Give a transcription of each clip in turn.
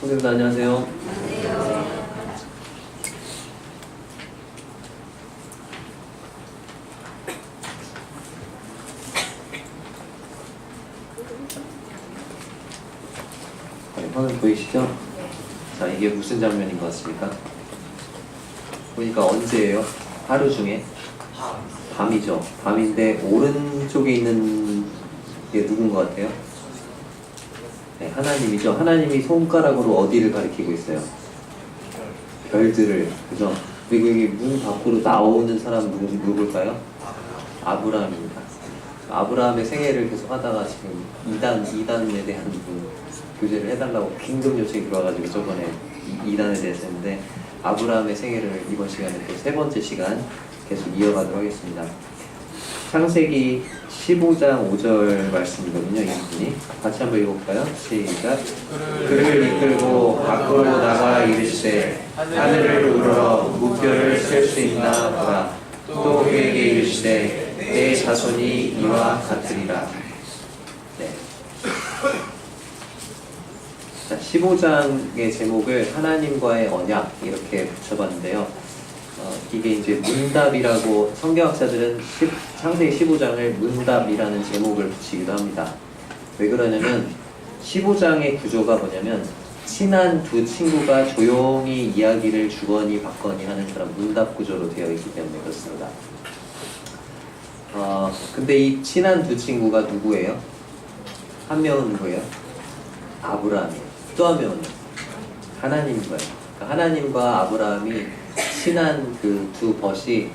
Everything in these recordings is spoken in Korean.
선생님들 안녕하세요. 화면 보이시죠? 자, 이게 무슨 장면인 것 같습니까? 보니까 언제예요? 하루 중에? 밤이죠. 밤인데 오른쪽에 있는 게 누군 것 같아요? 네, 하나님이죠. 하나님이 손가락으로 어디를 가리키고 있어요? 별들을. 그죠? 그리고 여기 문 밖으로 나오는 사람 누굴까요? 아브라함입니다. 아브라함의 생애를 계속 하다가 지금 이단에 대한 교제를 해달라고 긴급 요청이 들어와가지고 저번에 이단에 대해서 했는데, 아브라함의 생애를 이번 시간에 또 세 번째 시간 계속 이어가도록 하겠습니다. 창세기 15장 5절 말씀이거든요. 이 부분이 같이 한번 읽어볼까요? 시작. 그를 이끌고 밖으로 나가 이르시되 하늘을 우러러 무뼈를 셀 수 있나 보라. 또 그에게 이르시되 내 자손이 이와 같으리라. 네. 자, 15장의 제목을 하나님과의 언약 이렇게 붙여봤는데요. 이게 이제 문답이라고 성경학자들은 창세기 15장을 문답이라는 제목을 붙이기도 합니다. 왜 그러냐면 15장의 구조가 뭐냐면 친한 두 친구가 조용히 이야기를 주거니 받거니 하는 그런 문답 구조로 되어 있기 때문에 그렇습니다. 근데 이 친한 두 친구가 누구예요? 한 명은 누구예요? 아브라함이에요. 또 한 명은 하나님과예요. 그러니까 하나님과 아브라함이 친한 그 두 벗이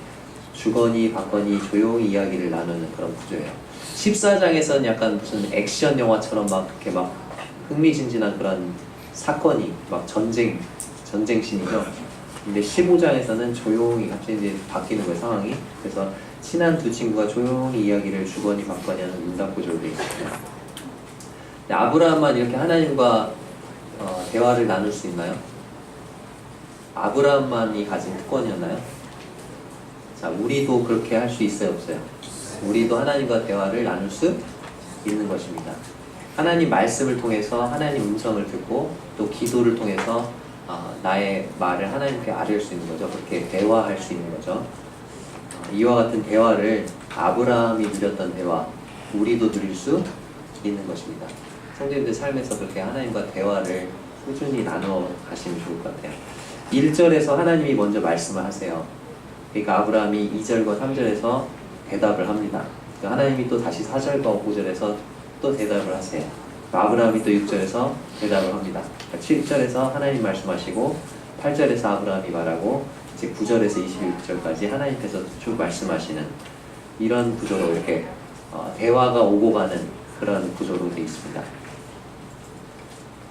주거니 받거니 조용히 이야기를 나누는 그런 구조예요. 14장에서는 약간 무슨 액션 영화처럼 막 그렇게 막 흥미진진한 그런 사건이 막 전쟁신이죠. 근데 15장에서는 조용히 갑자기 이제 바뀌는 거예요, 상황이. 그래서 친한 두 친구가 조용히 이야기를 주거니 받거니 하는 문답 구조로 되어 있습니다. 아브라함만 이렇게 하나님과 대화를 나눌 수 있나요? 아브라함만이 가진 특권이었나요? 자, 우리도 그렇게 할 수 있어요, 없어요? 우리도 하나님과 대화를 나눌 수 있는 것입니다. 하나님 말씀을 통해서 하나님 음성을 듣고 또 기도를 통해서 나의 말을 하나님께 아뢰을 수 있는 거죠. 그렇게 대화할 수 있는 거죠. 이와 같은 대화를 아브라함이 누렸던 대화, 우리도 누릴 수 있는 것입니다. 성도님들 삶에서 그렇게 하나님과 대화를 꾸준히 나눠 가시면 좋을 것 같아요. 1절에서 하나님이 먼저 말씀을 하세요. 그러니까 아브라함이 2절과 3절에서 대답을 합니다. 하나님이 또 다시 4절과 5절에서 또 대답을 하세요. 아브라함이 또 6절에서 대답을 합니다. 7절에서 하나님 말씀하시고 8절에서 아브라함이 말하고 이제 9절에서 26절까지 하나님께서 쭉 말씀하시는 이런 구조로 이렇게 대화가 오고 가는 그런 구조로 되어 있습니다.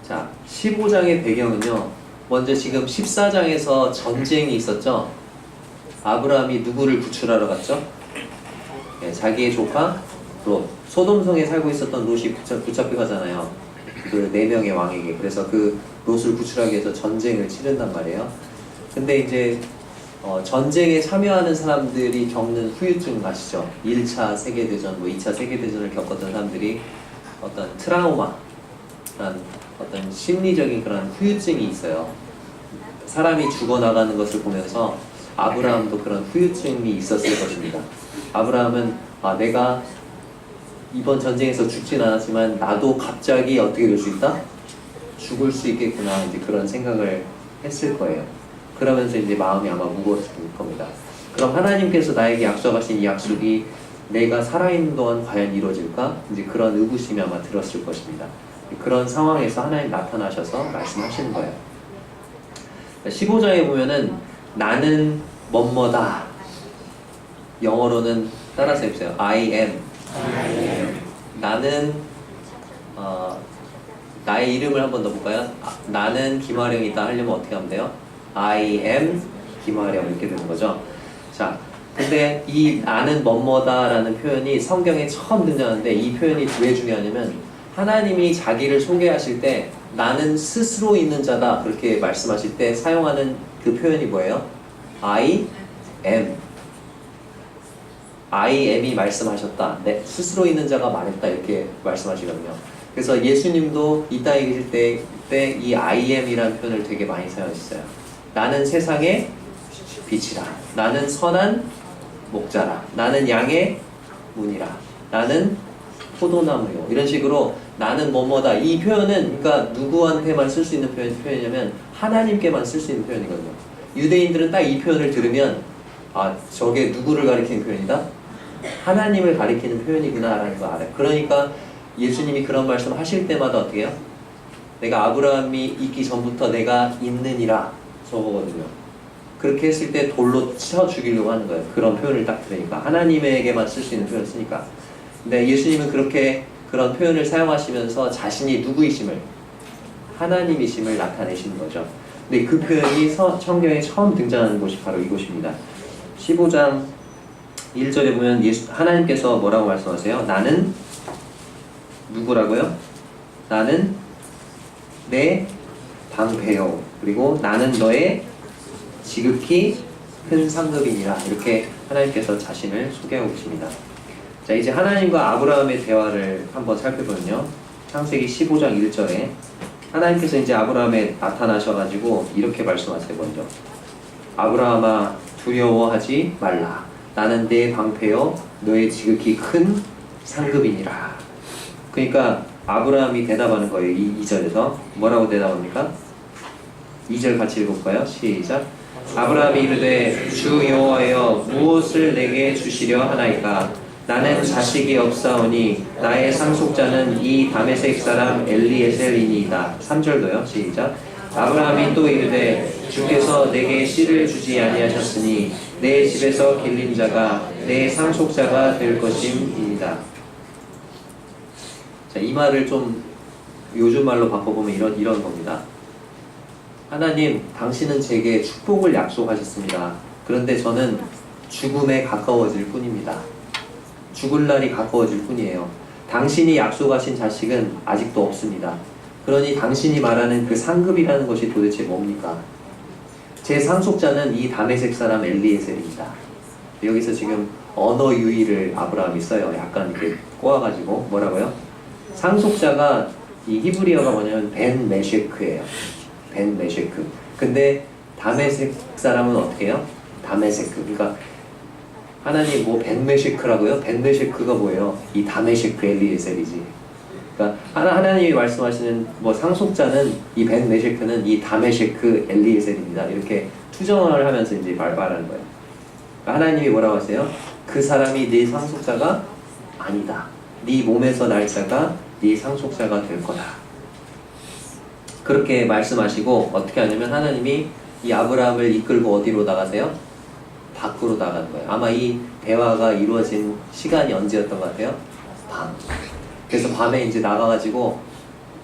자, 15장의 배경은요, 먼저 지금 14장에서 전쟁이 있었죠. 아브라함이 누구를 구출하러 갔죠? 네, 자기의 조카 롯. 소돔성에 살고 있었던 롯이 붙잡혀 가잖아요. 그 4명의 왕에게. 그래서 그 롯을 구출하기 위해서 전쟁을 치른단 말이에요. 근데 이제 전쟁에 참여하는 사람들이 겪는 후유증 아시죠? 1차 세계대전, 2차 세계대전을 겪었던 사람들이 어떤 트라우마, 어떤 심리적인 그런 후유증이 있어요. 사람이 죽어나가는 것을 보면서 아브라함도 그런 후유증이 있었을 것입니다. 아브라함은 내가 이번 전쟁에서 죽진 않았지만 나도 갑자기 어떻게 될 수 있다? 죽을 수 있겠구나, 이제 그런 생각을 했을 거예요. 그러면서 이제 마음이 아마 무거웠을 겁니다. 그럼 하나님께서 나에게 약속하신 이 약속이 내가 살아있는 동안 과연 이루어질까? 이제 그런 의구심이 아마 들었을 것입니다. 그런 상황에서 하나님 나타나셔서 말씀하시는 거예요. 15장에 보면은 나는 뭐뭐다. 영어로는 따라서 해보세요. I am. 나는 나의 이름을 한번 넣어볼까요? 나는 김아령이다 하려면 어떻게 하면 돼요? I am 김아령 이렇게 되는 거죠. 자, 근데 이 나는 뭐뭐다라는 표현이 성경에 처음 등장하는데 이 표현이 왜 중요하냐면 하나님이 자기를 소개하실 때 나는 스스로 있는 자다 그렇게 말씀하실 때 사용하는 그 표현이 뭐예요? I am. I am이 말씀하셨다. 네, 스스로 있는 자가 말했다 이렇게 말씀하시거든요. 그래서 예수님도 이 땅에 계실 때 이 I am이라는 표현을 되게 많이 사용했어요. 나는 세상의 빛이라. 나는 선한 목자라. 나는 양의 문이라. 나는 포도나무요. 이런 식으로 나는 뭐뭐다. 이 표현은 그러니까 누구한테만 쓸 수 있는 표현이냐면 하나님께만 쓸 수 있는 표현이거든요. 유대인들은 딱 이 표현을 들으면 아, 저게 누구를 가리키는 표현이다? 하나님을 가리키는 표현이구나 라는 거 알아요. 그러니까 예수님이 그런 말씀 하실 때마다 어떻게 해요? 내가 아브라함이 있기 전부터 내가 있느니라 저거거든요. 그렇게 했을 때 돌로 쳐 죽이려고 하는 거예요. 그런 표현을 딱 들으니까. 하나님에게만 쓸 수 있는 표현을 쓰니까. 근데 예수님은 그렇게 그런 표현을 사용하시면서 자신이 누구이심을, 하나님이심을 나타내시는 거죠. 근데 그 표현이 성경에 처음 등장하는 곳이 바로 이곳입니다. 15장 1절에 보면 하나님께서 뭐라고 말씀하세요? 나는 누구라고요? 나는 내 방패요. 그리고 나는 너의 지극히 큰 상급이니라. 이렇게 하나님께서 자신을 소개하고 계십니다. 자, 이제 하나님과 아브라함의 대화를 한번 살펴보면요. 창세기 15장 1절에 하나님께서 이제 아브라함에 나타나셔가지고 이렇게 말씀하세요. 먼저 아브라함아 두려워하지 말라. 나는 내 방패요 너의 지극히 큰 상급이니라. 그러니까 아브라함이 대답하는 거예요. 이 2절에서 뭐라고 대답합니까? 2절 같이 읽어볼까요? 시작. 아브라함이 이르되 주 여호와여 무엇을 내게 주시려 하나이까? 나는 자식이 없사오니 나의 상속자는 이 다메섹 사람 엘리에셀이니이다. 3절도요. 시작. 아브라함이 또 이르되 주께서 내게 씨를 주지 아니하셨으니 내 집에서 길린 자가 내 상속자가 될 것임이니이다. 자, 이 말을 좀 요즘 말로 바꿔보면 이런 겁니다. 하나님, 당신은 제게 축복을 약속하셨습니다. 그런데 저는 죽음에 가까워질 뿐입니다. 죽을 날이 가까워질 뿐이에요. 당신이 약속하신 자식은 아직도 없습니다. 그러니 당신이 말하는 그 상급이라는 것이 도대체 뭡니까? 제 상속자는 이 다메섹 사람 엘리에셀입니다. 여기서 지금 언어 유희를 아브라함이 써요. 약간 이렇게 꼬아가지고 뭐라고요? 상속자가 이 히브리어가 뭐냐면 벤 메셰크예요. 벤 메셰크. 근데 다메섹 사람은 어떻게 해요? 다메섹크. 그러니까 하나님 뭐 벤 메셰크라고요? 벤 메셰크가 뭐예요? 이 다메섹크 엘리에셀이지. 그러니까 하나님이 말씀하시는 뭐 상속자는 이 벤 메셰크는 이 다메섹크 엘리에셀입니다. 이렇게 투정을 하면서 이제 말하는 거예요. 그러니까 하나님이 뭐라고 하세요? 그 사람이 네 상속자가 아니다. 네 몸에서 날 자가 네 상속자가 될 거다. 그렇게 말씀하시고 어떻게 하냐면 하나님이 이 아브라함을 이끌고 어디로 나가세요? 밖으로 나가는 거예요. 아마 이 대화가 이루어진 시간이 언제였던 것 같아요? 밤. 그래서 밤에 이제 나가가지고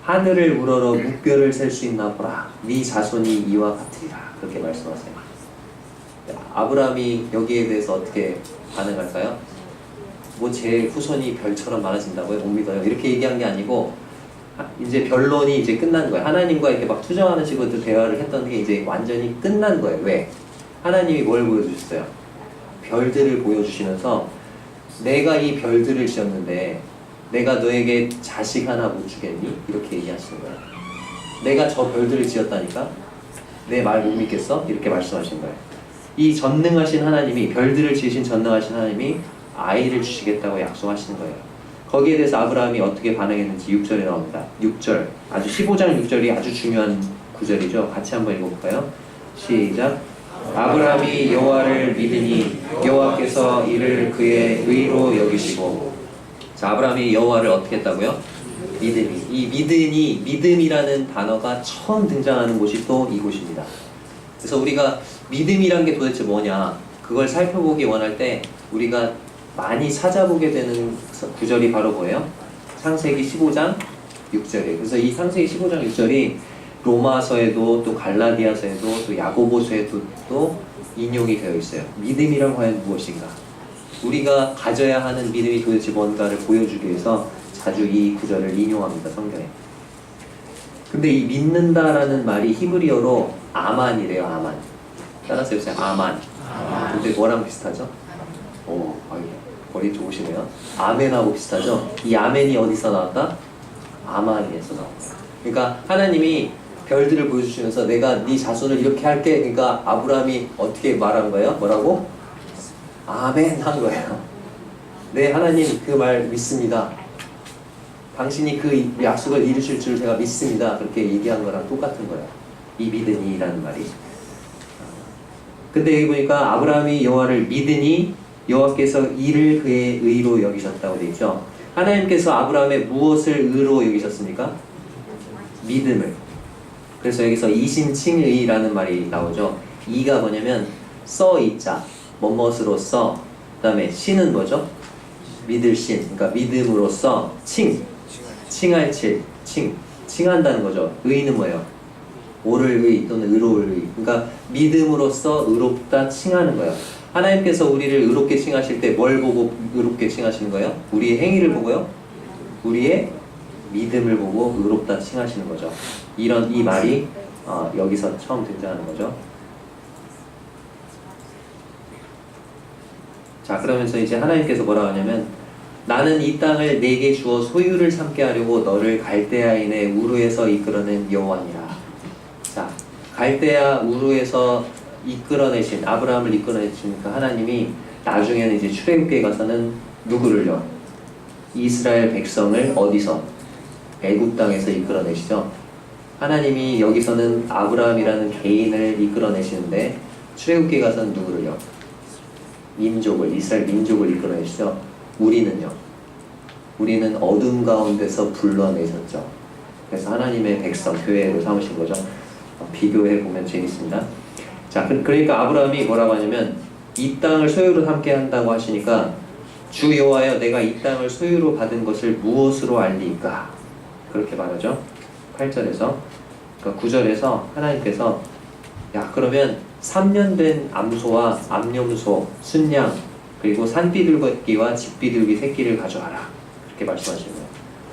하늘을 우러러 묵별을 셀 수 있나 보라. 네 자손이 이와 같으리라. 그렇게 말씀하세요. 아브라함이 여기에 대해서 어떻게 반응할까요? 뭐 제 후손이 별처럼 많아진다고요? 못 믿어요. 이렇게 얘기한 게 아니고 이제 변론이 이제 끝난 거예요. 하나님과 이렇게 막 투정하는 식으로 대화를 했던 게 이제 완전히 끝난 거예요. 왜? 하나님이 뭘 보여주셨어요? 별들을 보여주시면서 내가 이 별들을 지었는데 내가 너에게 자식 하나 못 주겠니? 이렇게 얘기하시는 거예요. 내가 저 별들을 지었다니까? 내 말 못 믿겠어? 이렇게 말씀하시는 거예요. 이 전능하신 하나님이, 별들을 지으신 전능하신 하나님이 아이를 주시겠다고 약속하시는 거예요. 거기에 대해서 아브라함이 어떻게 반응했는지 6절에 나옵니다. 6절, 아주 15장 6절이 아주 중요한 구절이죠. 같이 한번 읽어볼까요? 시작. 아브라함이 여호와를 믿으니 여호와께서 이를 그의 의로 여기시고. 자, 아브라함이 여호와를 어떻게 했다고요? 믿으니. 이 믿으니, 믿음이라는 단어가 처음 등장하는 곳이 또 이곳입니다. 그래서 우리가 믿음이란 게 도대체 뭐냐, 그걸 살펴보기 원할 때 우리가 많이 찾아보게 되는 구절이 바로 뭐예요? 창세기 15장 6절이에요. 그래서 이 창세기 15장 6절이 로마서에도 또 갈라디아서에도 또 야고보서에도 또 인용이 되어 있어요. 믿음이란 과연 무엇인가? 우리가 가져야 하는 믿음이 도대체 뭔가를 보여주기 위해서 자주 이 구절을 인용합니다. 성경에. 근데 이 믿는다라는 말이 히브리어로 아만이래요. 아만. 따라서 해보세요. 아만. 근데 뭐랑 비슷하죠? 오, 머리 좋으시네요. 아멘하고 비슷하죠? 이 아멘이 어디서 나왔다? 아말에서 나온 거예요. 그러니까 하나님이 별들을 보여주시면서 내가 네 자손을 이렇게 할게. 그러니까 아브라함이 어떻게 말한 거예요? 뭐라고? 아멘 한 거예요. 네, 하나님 그 말 믿습니다. 당신이 그 약속을 이루실 줄 제가 믿습니다. 그렇게 얘기한 거랑 똑같은 거예요. 이 믿으니라는 말이. 근데 여기 보니까 아브라함이 여호와를 믿으니 여호와께서 이를 그의 의로 여기셨다고 되어 있죠. 하나님께서 아브라함의 무엇을 의로 여기셨습니까? 믿음을. 그래서 여기서 이신칭의라는 말이 나오죠. 이가 뭐냐면 써이자 뭐뭇으로써, 그 다음에 신은 뭐죠? 믿을 신. 그러니까 믿음으로써 칭할 칭한다는 거죠. 의는 뭐예요? 옳을 의 또는 의로울 의. 그러니까 믿음으로써 의롭다 칭하는 거예요. 하나님께서 우리를 의롭게 칭하실 때 뭘 보고 의롭게 칭하시는 거예요? 우리의 행위를 보고요? 우리의 믿음을 보고 의롭다 칭하시는 거죠. 이 말이 여기서 처음 등장하는 거죠. 자, 그러면서 이제 하나님께서 뭐라고 하냐면 나는 이 땅을 내게 주어 소유를 삼게 하려고 너를 갈대아인의 우르에서 이끌어낸 여호와니라. 자, 갈대아 우르에서 이끌어내신 아브라함을 이끌어내신 그 하나님이 나중에는 이제 출애굽기에 가서는 누구를요? 이스라엘 백성을 어디서? 애굽 땅에서 이끌어내시죠. 하나님이 여기서는 아브라함이라는 개인을 이끌어내시는데 출애굽기에 가서는 누구를요? 이스라엘 민족을 이끌어내시죠. 우리는요? 우리는 어둠 가운데서 불러내셨죠. 그래서 하나님의 백성, 교회로 삼으신 거죠. 비교해 보면 재밌습니다. 자, 그러니까 아브라함이 뭐라고 하냐면 이 땅을 소유로 삼게 한다고 하시니까 주 여호와여 내가 이 땅을 소유로 받은 것을 무엇으로 알리까? 그렇게 말하죠. 8절에서. 그러니까 9절에서 하나님께서 야, 그러면 3년 된 암소와 암염소, 순양, 그리고 산비둘기와 집비둘기 새끼를 가져와라. 그렇게 말씀하시는 거예요.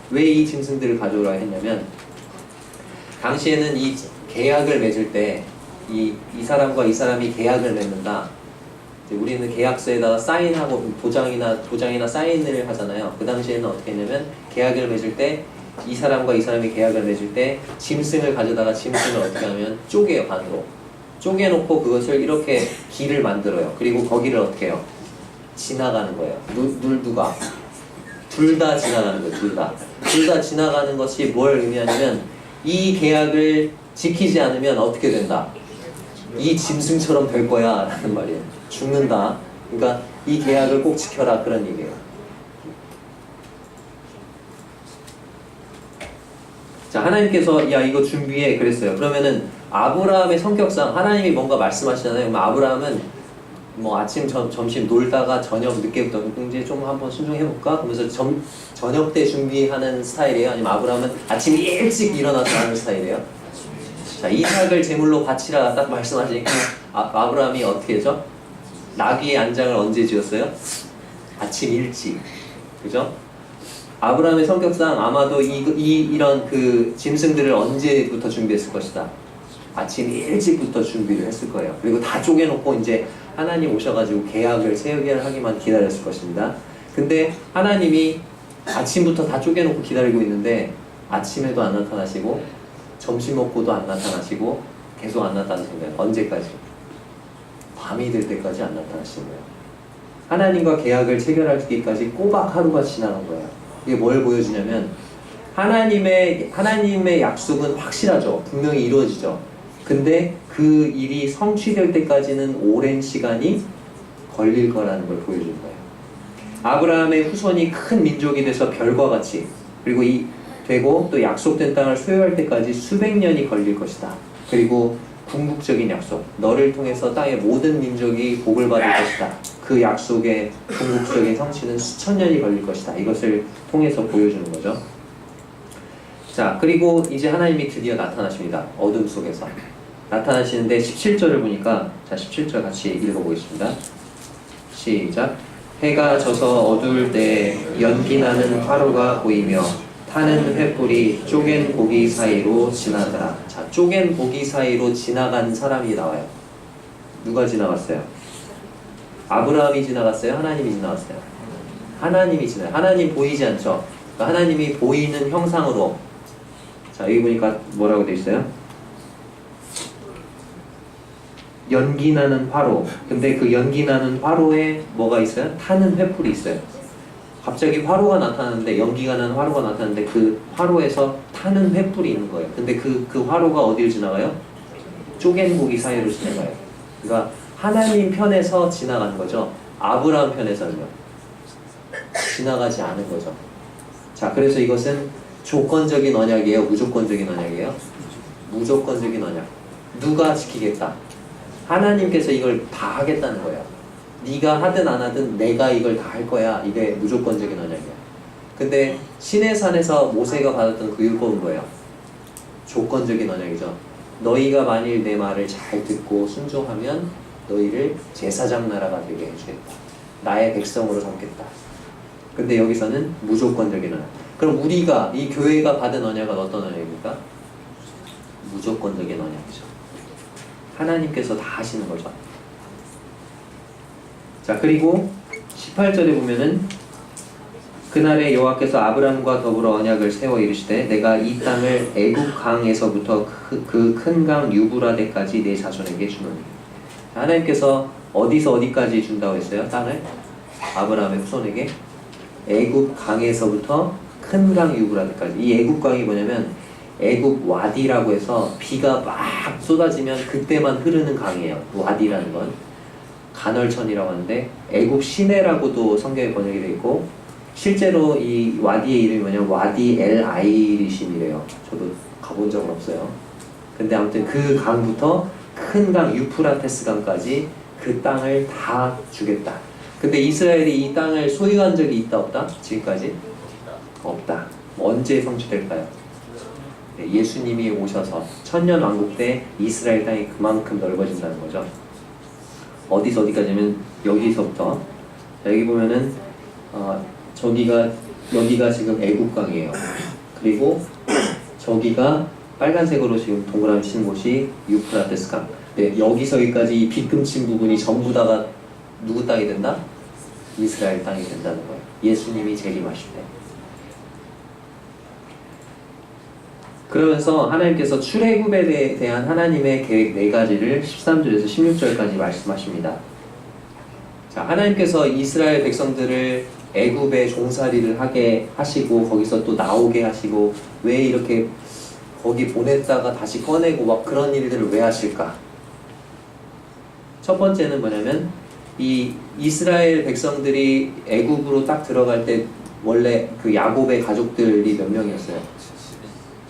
왜 이 짐승들을 가져오라 했냐면 당시에는 이 계약을 맺을 때 이 사람과 이 사람이 계약을 맺는다. 우리는 계약서에다가 사인하고 도장이나 사인을 하잖아요. 그 당시에는 어떻게 했냐면 계약을 맺을 때 이 사람과 이 사람이 계약을 맺을 때 짐승을 가져다가 짐승을 어떻게 하면 쪼개요. 반으로 쪼개놓고 그것을 이렇게 길을 만들어요. 그리고 거기를 어떻게 해요? 지나가는 거예요. 누가? 둘 다 지나가는 거예요. 둘 다 지나가는 것이 뭘 의미하냐면 이 계약을 지키지 않으면 어떻게 된다? 이 짐승처럼 될 거야 라는 말이에요. 죽는다. 그러니까 이 계약을 꼭 지켜라 그런 얘기예요. 자, 하나님께서 야 이거 준비해 그랬어요. 그러면은 아브라함의 성격상 하나님이 뭔가 말씀하시잖아요. 그럼 아브라함은 뭐 아침, 점심 놀다가 저녁 늦게부터 이제 좀 한번 순종해볼까? 그러면서 저녁 때 준비하는 스타일이에요? 아니면 아브라함은 아침 일찍 일어나서 하는 스타일이에요? 자, 이삭을 제물로 바치라 딱 말씀하시니까 아브라함이 어떻게 했죠? 나귀의 안장을 언제 지었어요? 아침 일찍. 그죠? 아브라함의 성격상 아마도 이런 그 짐승들을 언제부터 준비했을 것이다? 아침 일찍부터 준비를 했을 거예요. 그리고 다 쪼개놓고 이제 하나님 오셔가지고 계약을 하기만 기다렸을 것입니다. 근데 하나님이 아침부터 다 쪼개놓고 기다리고 있는데 아침에도 안 나타나시고 점심 먹고도 안 나타나시고 계속 안 나타나시는 거예요. 언제까지? 밤이 될 때까지 안 나타나시는 거예요. 하나님과 계약을 체결하기까지 꼬박 하루가 지나간 거예요. 이게 뭘 보여주냐면 하나님의 약속은 확실하죠. 분명히 이루어지죠. 근데 그 일이 성취될 때까지는 오랜 시간이 걸릴 거라는 걸 보여주는 거예요. 아브라함의 후손이 큰 민족이 돼서 별과 같이 그리고 되고 또 약속된 땅을 소유할 때까지 수백 년이 걸릴 것이다. 그리고 궁극적인 약속, 너를 통해서 땅의 모든 민족이 복을 받을 것이다. 그 약속의 궁극적인 성취는 수천 년이 걸릴 것이다. 이것을 통해서 보여주는 거죠. 자, 그리고 이제 하나님이 드디어 나타나십니다. 어둠 속에서 나타나시는데 17절을 보니까, 자 17절 같이 읽어보겠습니다. 시작. 해가 져서 어두울 때 연기 나는 화로가 보이며 타는 횃불이 쪼갠 고기 사이로 지나더라. 자, 쪼갠 고기 사이로 지나간 사람이 나와요. 누가 지나갔어요? 아브라함이 지나갔어요? 하나님이 지나갔어요? 하나님이 지나요. 하나님 보이지 않죠? 그러니까 하나님이 보이는 형상으로. 자, 여기 보니까 뭐라고 되어 있어요? 연기 나는 화로. 근데 그 연기 나는 화로에 뭐가 있어요? 타는 횃불이 있어요. 갑자기 화로가 나타나는데, 연기가 나는 화로가 나타나는데 그 화로에서 타는 횃불이 있는 거예요. 근데 그 화로가 어디를 지나가요? 쪼갠 고기 사이로 지나가요. 그러니까 하나님 편에서 지나가는 거죠. 아브라함 편에서는요. 지나가지 않은 거죠. 자, 그래서 이것은 조건적인 언약이에요? 무조건적인 언약이에요? 무조건적인 언약. 누가 지키겠다? 하나님께서 이걸 다 하겠다는 거예요. 네가 하든 안 하든 내가 이걸 다 할 거야. 이게 무조건적인 언약이야. 근데 시내산에서 모세가 받았던 그 율법은 뭐예요? 조건적인 언약이죠. 너희가 만일 내 말을 잘 듣고 순종하면 너희를 제사장 나라가 되게 해주겠다. 나의 백성으로 삼겠다. 근데 여기서는 무조건적인 언약. 그럼 우리가, 이 교회가 받은 언약은 어떤 언약입니까? 무조건적인 언약이죠. 하나님께서 다 하시는 거죠. 자, 그리고 18절에 보면은 그날에 여호와께서 아브람과 더불어 언약을 세워 이르시되 내가 이 땅을 애굽 강에서부터 그 큰 강 유브라데까지 내 자손에게 주노니. 하나님께서 어디서 어디까지 준다고 했어요? 땅을? 아브라함의 후손에게 애굽 강에서부터 큰 강 유브라데까지. 이 애굽 강이 뭐냐면 애굽 와디라고 해서 비가 막 쏟아지면 그때만 흐르는 강이에요. 와디라는 건 간헐천이라고 하는데 애굽 시내라고도 성경에 번역이 되어 있고, 실제로 이 와디의 이름이 뭐냐면 와디 엘 아이리심이래요. 저도 가본 적은 없어요. 근데 아무튼 그 강부터 큰 강 유프라테스 강까지 그 땅을 다 주겠다. 근데 이스라엘이 이 땅을 소유한 적이 있다 없다? 지금까지? 없다. 언제 성취될까요? 네, 예수님이 오셔서 천년 왕국 때 이스라엘 땅이 그만큼 넓어진다는 거죠. 어디서 어디까지면 여기서부터, 자, 여기 보면은 여기가 지금 애국강이에요. 그리고 저기가 빨간색으로 지금 동그라미 친 곳이 유프라테스 강. 네, 여기서 여기까지 이 빗금친 부분이 전부 다가 누구 땅이 된다? 이스라엘 땅이 된다는 거예요. 예수님이 재림하실 때. 그러면서 하나님께서 출애굽에 대한 하나님의 계획 4가지를 13절에서 16절까지 말씀하십니다. 자, 하나님께서 이스라엘 백성들을 애굽에 종살이를 하게 하시고 거기서 또 나오게 하시고 왜 이렇게 거기 보냈다가 다시 꺼내고 막 그런 일들을 왜 하실까? 첫 번째는 뭐냐면 이 이스라엘 백성들이 애굽으로 딱 들어갈 때 원래 그 야곱의 가족들이 몇 명이었어요?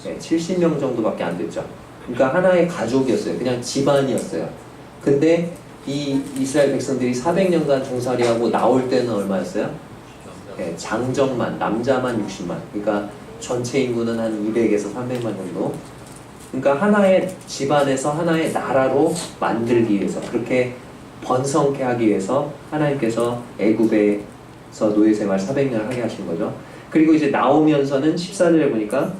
네, 70명 정도밖에 안 됐죠. 그러니까 하나의 가족이었어요. 그냥 집안이었어요. 근데 이 이스라엘 백성들이 400년간 종살이하고 나올 때는 얼마였어요? 네, 장정만, 남자만 60만. 그러니까 전체 인구는 한 200에서 300만 정도. 그러니까 하나의 집안에서 하나의 나라로 만들기 위해서, 그렇게 번성케 하기 위해서 하나님께서 애굽에서 노예 생활 400년을 하게 하신 거죠. 그리고 이제 나오면서는 14절에 보니까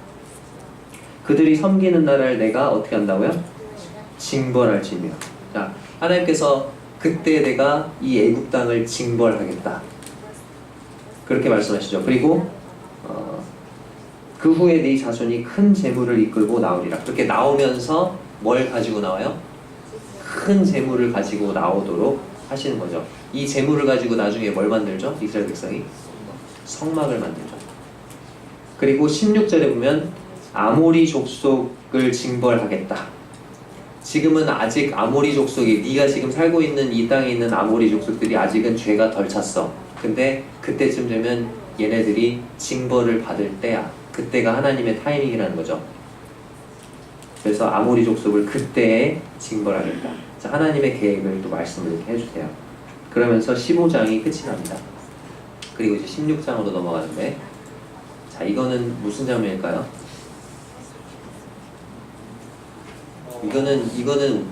그들이 섬기는 나라를 내가 어떻게 한다고요? 징벌할지며. 자, 하나님께서 그때 내가 이 애굽 땅을 징벌하겠다. 그렇게 말씀하시죠. 그리고 그 후에 네 자손이 큰 재물을 이끌고 나오리라. 그렇게 나오면서 뭘 가지고 나와요? 큰 재물을 가지고 나오도록 하시는 거죠. 이 재물을 가지고 나중에 뭘 만들죠? 이스라엘 백성이? 성막을 만들죠. 그리고 16절에 보면 아모리 족속을 징벌하겠다. 지금은 아직 아모리 족속이, 네가 지금 살고 있는 이 땅에 있는 아모리 족속들이 아직은 죄가 덜 찼어. 근데 그때쯤 되면 얘네들이 징벌을 받을 때야. 그때가 하나님의 타이밍이라는 거죠. 그래서 아모리 족속을 그때에 징벌하겠다. 자, 하나님의 계획을 또 말씀을 이렇게 해주세요. 그러면서 15장이 끝이 납니다. 그리고 이제 16장으로 넘어가는데, 자, 이거는 무슨 장면일까요? 이거는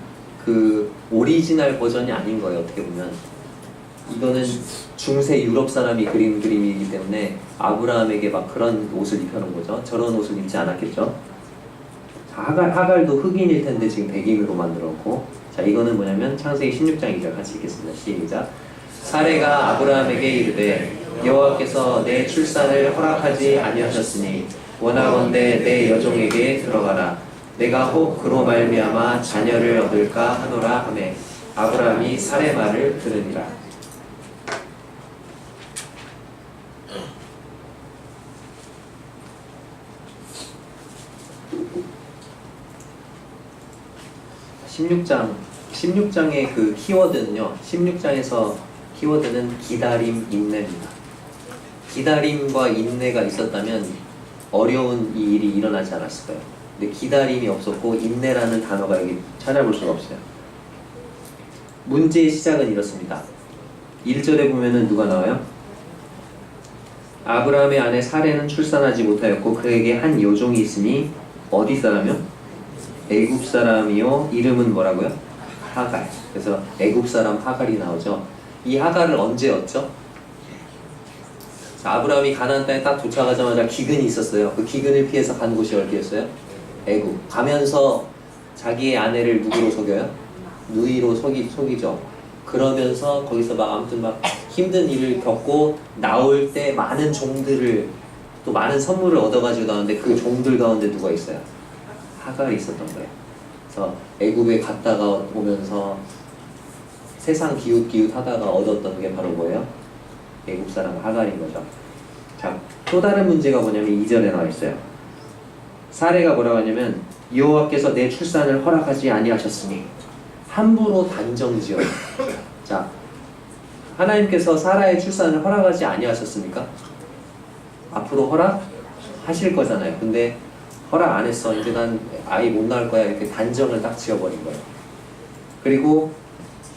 그 오리지널 버전이 아닌 거예요. 어떻게 보면 이거는 중세 유럽 사람이 그린 그림이기 때문에 아브라함에게 막 그런 옷을 입혀놓은 거죠. 저런 옷을 입지 않았겠죠. 자, 하갈도 흑인일 텐데 지금 백인으로 만들었고, 자, 이거는 뭐냐면 창세기 16장 2절 같이 읽겠습니다. 시작. 사레가 아브라함에게 이르되 여호와께서 내 출산을 허락하지 아니하셨으니 원하건대 내 여종에게 들어가라. 내가 혹 그로 말미암아 자녀를 얻을까 하노라 하매 아브라함이 사레 말을 들으니라. (16장) 16장의 그 키워드는요, 16장에서 키워드는 기다림, 인내입니다. 기다림과 인내가 있었다면 어려운 이 일이 일어나지 않았을 거예요. 근데 기다림이 없었고 인내라는 단어가 여기 찾아볼 수가 없어요. 문제의 시작은 이렇습니다. 1절에 보면은 누가 나와요? 아브라함의 아내 사레는 출산하지 못하였고 그에게 한 여종이 있으니 어디 사람이요? 애굽 사람이요. 이름은 뭐라고요? 하갈. 그래서 애굽 사람 하갈이 나오죠. 이 하갈을 언제 얻죠? 아브라함이 가나안 땅에 딱 도착하자마자 기근이 있었어요. 그 기근을 피해서 간 곳이 어디였어요? 애굽. 가면서 자기의 아내를 누구로 속여요? 누이로 속이죠. 그러면서 거기서 막 아무튼 막 힘든 일을 겪고 나올 때 많은 종들을 또 많은 선물을 얻어가지고 나오는데 그 종들 가운데 누가 있어요? 하갈이 있었던 거예요. 그래서 애굽에 갔다가 오면서 세상 기웃기웃 하다가 얻었던 게 바로 뭐예요? 애굽 사람 하갈인 거죠. 자, 또 다른 문제가 뭐냐면 2절에 나와 있어요. 사례가 뭐라고 하냐면 여호와께서 내 출산을 허락하지 아니하셨으니 함부로 단정지어요. 자, 하나님께서 사라의 출산을 허락하지 아니하셨습니까? 앞으로 허락하실 거잖아요. 근데 허락 안 했어. 이제 난 아이 못 낳을 거야. 이렇게 단정을 딱 지어버린 거예요. 그리고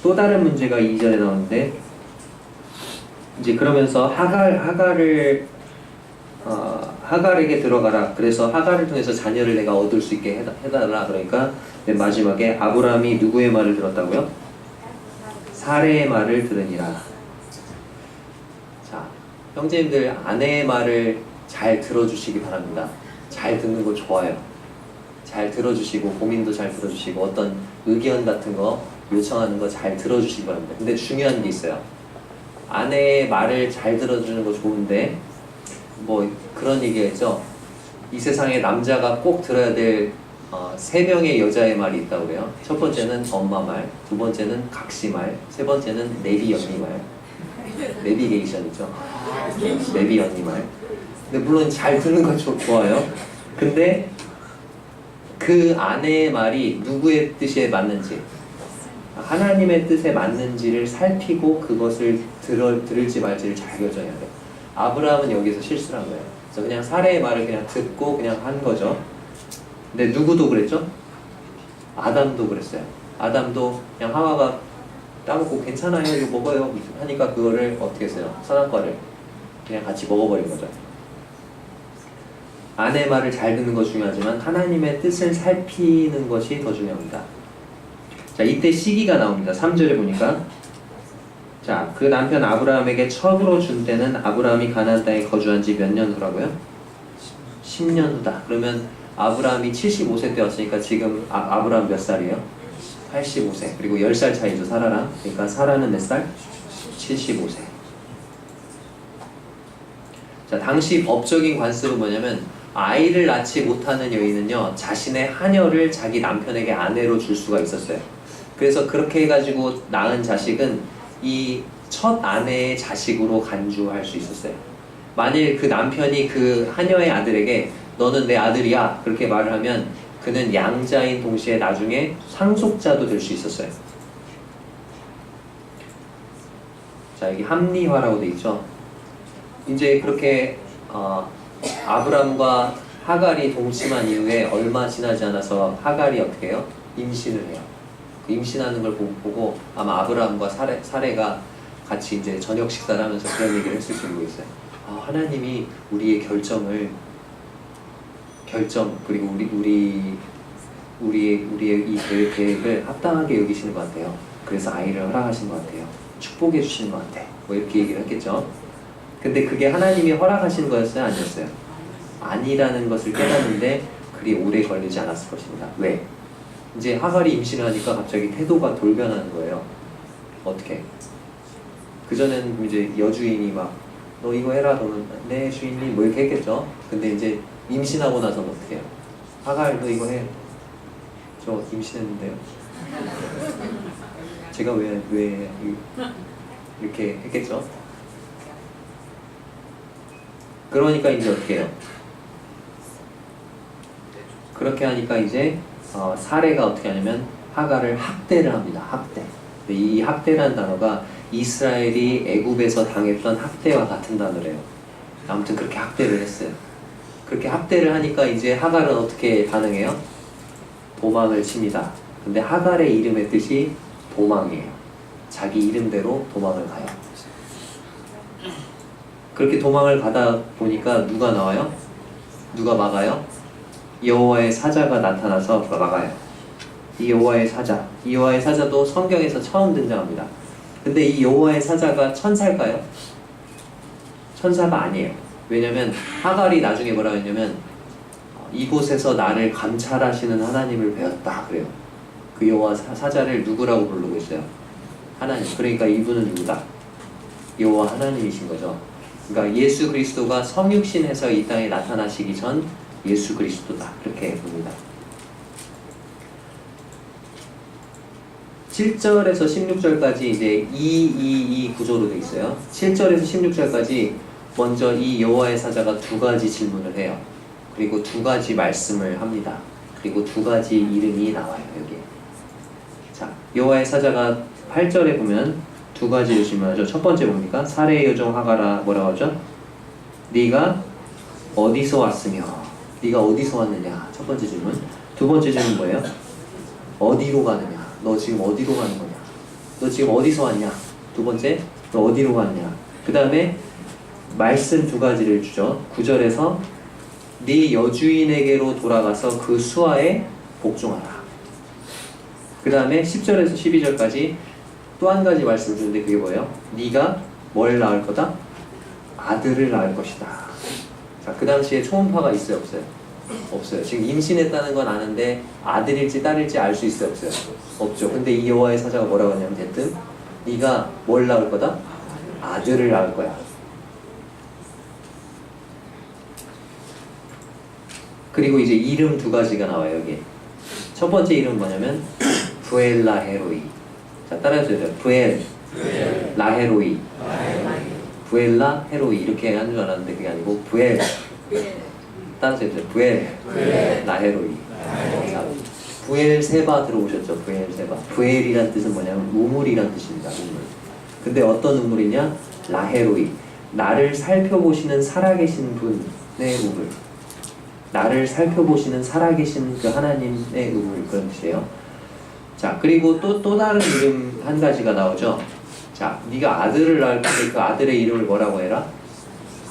또 다른 문제가 2절에 나오는데 이제 그러면서 하갈에게 들어가라. 그래서 하갈을 통해서 자녀를 내가 얻을 수 있게 해달라. 그러니까 맨 마지막에 아브라함이 누구의 말을 들었다고요? 사레의 말을 들으니라. 자, 형제님들 아내의 말을 잘 들어주시기 바랍니다. 잘 듣는 거 좋아요. 잘 들어주시고 고민도 잘 들어주시고 어떤 의견 같은 거 요청하는 거 잘 들어주시기 바랍니다. 근데 중요한 게 있어요. 아내의 말을 잘 들어주는 거 좋은데 뭐 그런 얘기했죠. 이 세상에 남자가 꼭 들어야 될 3명의 여자의 말이 있다고 그래요. 첫 번째는 엄마 말, 두 번째는 각시 말, 세 번째는 내비 언니 말. 내비게이션이죠. 내비 언니 말. 근데 물론 잘 듣는 건 좋아요. 근데 그 아내의 말이 누구의 뜻에 맞는지, 하나님의 뜻에 맞는지를 살피고 그것을 들을지 말지를 잘 결정해야 돼요. 아브라함은 여기서 실수를 한 거예요. 그래서 그냥 사레의 말을 그냥 듣고 그냥 한 거죠. 근데 누구도 그랬죠? 아담도 그랬어요. 아담도 그냥 하와가 따먹고 괜찮아요, 이거 먹어요 하니까 그거를 어떻게 했어요? 선악과를 그냥 같이 먹어버린 거죠. 아내의 말을 잘 듣는 거 중요하지만 하나님의 뜻을 살피는 것이 더 중요합니다. 자, 이때 시기가 나옵니다. 3절에 보니까 자, 그 남편 아브라함에게 첩으로 준 때는 아브라함이 가나안 땅에 거주한 지 몇 년 후라고요? 10년 후다. 그러면 아브라함이 75세 때였으니까 지금 아브라함 몇 살이에요? 85세. 그리고 10살 차이죠, 사라랑. 그러니까 사라는 몇 살? 75세. 자, 당시 법적인 관습은 뭐냐면 아이를 낳지 못하는 여인은요, 자신의 하녀를 자기 남편에게 아내로 줄 수가 있었어요. 그래서 그렇게 해가지고 낳은 자식은 이 첫 아내의 자식으로 간주할 수 있었어요. 만일 그 남편이 그 하녀의 아들에게 너는 내 아들이야 그렇게 말을 하면 그는 양자인 동시에 나중에 상속자도 될 수 있었어요. 자, 여기 합리화라고 돼 있죠. 이제 그렇게 아브람과 하갈이 동침한 이후에 얼마 지나지 않아서 하갈이 어떻게 해요? 임신을 해요. 그 임신하는 걸 보고 아마 아브람과 사레가 같이 이제 저녁 식사를 하면서 그런 얘기를 했을지 모르겠어요. 하나님이 우리의 그리고 우리의 이 계획을 합당하게 여기시는 것 같아요. 그래서 아이를 허락하신 것 같아요. 축복해 주시는 것 같아. 뭐 이렇게 얘기를 했겠죠. 근데 그게 하나님이 허락하신 거였어요? 아니었어요? 아니라는 것을 깨닫는데 그리 오래 걸리지 않았을 것입니다. 왜? 이제 하갈이 임신을 하니까 갑자기 태도가 돌변하는 거예요. 어떻게? 그전에는 이제 여주인이 막 너 이거 해라. 너는 네 주인님 뭐 이렇게 했겠죠. 근데 이제 임신하고 나서는 어떻게 해요? 하갈 너 이거 해. 저 임신했는데요. 제가 왜 이렇게 했겠죠. 그러니까 이제 어떻게 해요? 그렇게 하니까 이제 사례가 어떻게 하냐면 하갈을 학대를 합니다. 학대. 이 학대라는 단어가 이스라엘이 애굽에서 당했던 학대와 같은 단어래요. 아무튼 그렇게 학대를 했어요. 그렇게 학대를 하니까 이제 하갈은 어떻게 반응해요? 도망을 칩니다. 근데 하갈의 이름의 뜻이 도망이에요. 자기 이름대로 도망을 가요. 그렇게 도망을 가다 보니까 누가 나와요? 누가 막아요? 여호와의 사자가 나타나서 막아요. 이 여호와의 사자도 성경에서 처음 등장합니다. 근데 이 여호와의 사자가 천사일까요? 천사가 아니에요. 왜냐면 하갈이 나중에 뭐라 했냐면 이곳에서 나를 감찰하시는 하나님을 배웠다 그래요. 그 여호와 사자를 누구라고 부르고 있어요? 하나님. 그러니까 이분은 누구다? 여호와 하나님이신 거죠. 그러니까 예수 그리스도가 성육신해서 이 땅에 나타나시기 전 예수 그리스도다 그렇게 봅니다. 7절에서 16절까지 이제 2 구조로 되어 있어요. 7절에서 16절까지 먼저 이 여호와의 사자가 두 가지 질문을 해요. 그리고 두 가지 말씀을 합니다. 그리고 두 가지 이름이 나와요. 여기에. 자, 여호와의 사자가 8절에 보면 두 가지 질문하죠. 첫 번째 뭡니까? 사레의 여종 하갈아 뭐라고 하죠? 네가 어디서 왔으며 네가 어디서 왔느냐? 첫 번째 질문. 두 번째 질문 뭐예요? 어디로 가느냐? 너 지금 어디로 가는 거냐? 너 지금 어디서 왔냐? 두 번째, 너 어디로 갔냐? 그 다음에 말씀 두 가지를 주죠. 9절에서 네 여주인에게로 돌아가서 그 수하에 복종하라. 그 다음에 10절에서 12절까지 또 한 가지 말씀을 주는데 그게 뭐예요? 네가 뭘 낳을 거다? 아들을 낳을 것이다. 자, 그 당시에 초음파가 있어요, 없어요? 없어요. 지금 임신했다는 건 아는데 아들일지 딸일지 알 수 있어요, 없어요? 없죠. 근데 이 여호와의 사자가 뭐라고 하냐면 대뜸 네가 뭘 낳을 거다? 아들을 낳을 거야. 그리고 이제 이름 두 가지가 나와요, 여기. 첫 번째 이름은 뭐냐면 부엘 라헤로이. 자, 따라해주세요. 부엘 라헤로이. 부엘라 헤로이 이렇게 하는 줄 알았는데 그게 아니고 부엘. 따라해주세요. 부엘 라헤로이. 자, 부엘세바 들어보셨죠? 부엘세바. 부엘이란 뜻은 뭐냐면 우물이란 뜻입니다. 우물. 근데 어떤 우물이냐? 라헤로이. 나를 살펴보시는 살아계신 분의 우물. 나를 살펴보시는 살아계신 그 하나님의 우물, 그런 뜻이에요. 자, 그리고 또 다른 이름 한 가지가 나오죠. 자, 네가 아들을 낳을 건데 그 아들의 이름을 뭐라고 해라?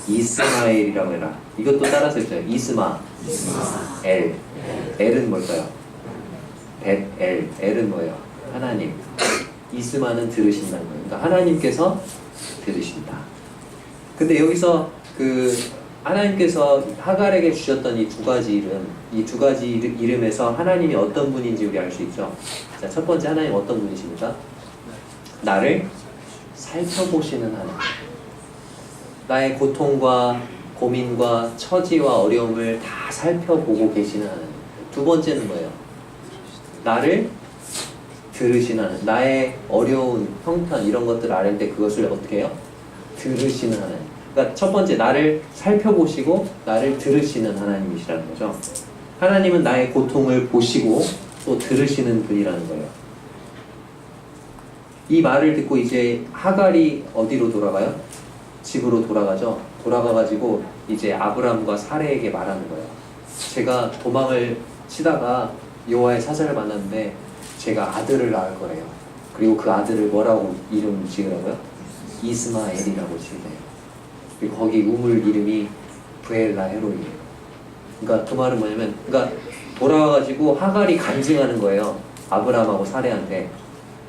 이스마엘이라고 해라. 이것도 따라서 있어요. 이스마엘. 엘은 뭘까요? 벳엘. 엘은 뭐예요? 하나님. 이스마는 들으신다는 거예요. 그러니까 하나님께서 들으신다. 근데 여기서 하나님께서 하갈에게 주셨던 이 두 가지 이름, 이 두 가지 이름에서 하나님이 어떤 분인지 우리 알 수 있죠. 자, 첫 번째 하나님 어떤 분이십니까? 나를 살펴보시는 하나님. 나의 고통과 고민과 처지와 어려움을 다 살펴보고 계시는 하나님. 두 번째는 뭐예요? 나를 들으시는 하나님. 나의 어려운 형편 이런 것들을 알 때 그것을 어떻게 해요? 들으시는 하나님. 그러니까 첫 번째 나를 살펴보시고 나를 들으시는 하나님이시라는 거죠. 하나님은 나의 고통을 보시고 또 들으시는 분이라는 거예요. 이 말을 듣고 이제 하갈이 어디로 돌아가요? 집으로 돌아가죠. 돌아가가지고 이제 아브람과 사레에게 말하는 거예요. 제가 도망을 치다가 여호와의 사자를 만났는데 제가 아들을 낳을 거래요. 그리고 그 아들을 뭐라고 이름 지으라고요? 이스마엘이라고 지으래요. 그리고 거기 우물 이름이 부엘라헤로이에요. 그러니까 그 말은 뭐냐면, 그러니까 돌아와가지고 하갈이 간증하는 거예요. 아브라함하고 사레한테.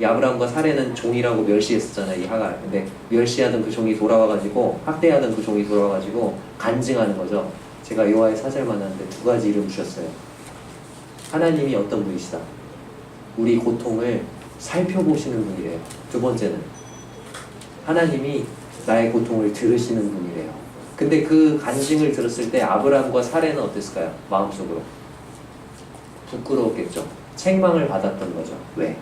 이 아브라함과 사레는 종이라고 멸시했었잖아요, 이 하갈. 근데 멸시하던 그 종이 돌아와가지고 학대하던 그 종이 돌아와가지고 간증하는 거죠. 제가 여호와의 사자를 만났는데 두 가지 이름 주셨어요. 하나님이 어떤 분이시다? 우리 고통을 살펴보시는 분이래요. 두 번째는 하나님이 나의 고통을 들으시는 분이래요. 근데 그 간증을 들었을 때 아브라함과 사레는 어땠을까요? 마음속으로 부끄러웠겠죠. 책망을 받았던 거죠. 왜?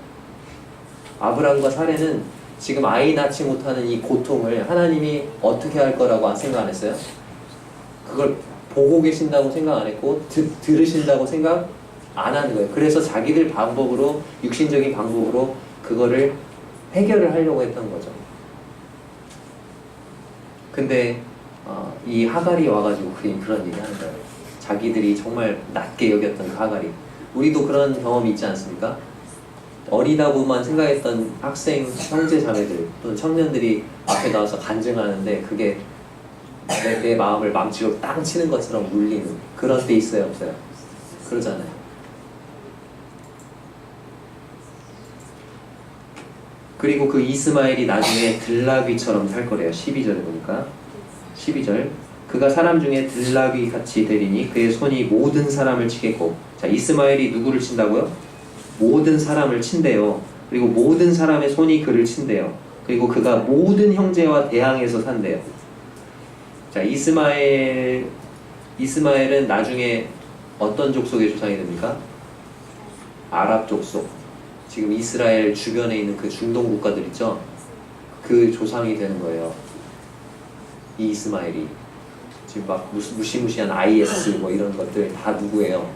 아브라함과 사레는 지금 아이 낳지 못하는 이 고통을 하나님이 어떻게 할 거라고 생각 안 했어요? 그걸 보고 계신다고 생각 안 했고 들으신다고 생각 안 하는 거예요. 그래서 자기들 방법으로, 육신적인 방법으로 그거를 해결을 하려고 했던 거죠. 근데 이 하갈이 와가지고 그런 얘기 하는 거예요. 자기들이 정말 낮게 여겼던 그 하갈이. 우리도 그런 경험이 있지 않습니까? 어리다고만 생각했던 학생, 형제, 자매들 또는 청년들이 앞에 나와서 간증하는데 그게 내 마음을 망치로 땅 치는 것처럼 울리는 그런 때 있어요, 없어요? 그러잖아요. 그리고 그 이스마엘이 나중에 들나귀처럼 살 거래요. 12절에 보니까 12절 그가 사람 중에 들나귀 같이 되리니 그의 손이 모든 사람을 치겠고. 자, 이스마엘이 누구를 친다고요? 모든 사람을 친대요. 그리고 모든 사람의 손이 그를 친대요. 그리고 그가 모든 형제와 대항해서 산대요. 자, 이스마엘은 나중에 어떤 족속의 조상이 됩니까? 아랍 족속. 지금 이스라엘 주변에 있는 그 중동 국가들 있죠? 그 조상이 되는 거예요. 이 이스마엘이. 지금 막 무시무시한 IS 뭐 이런 것들 다 누구예요?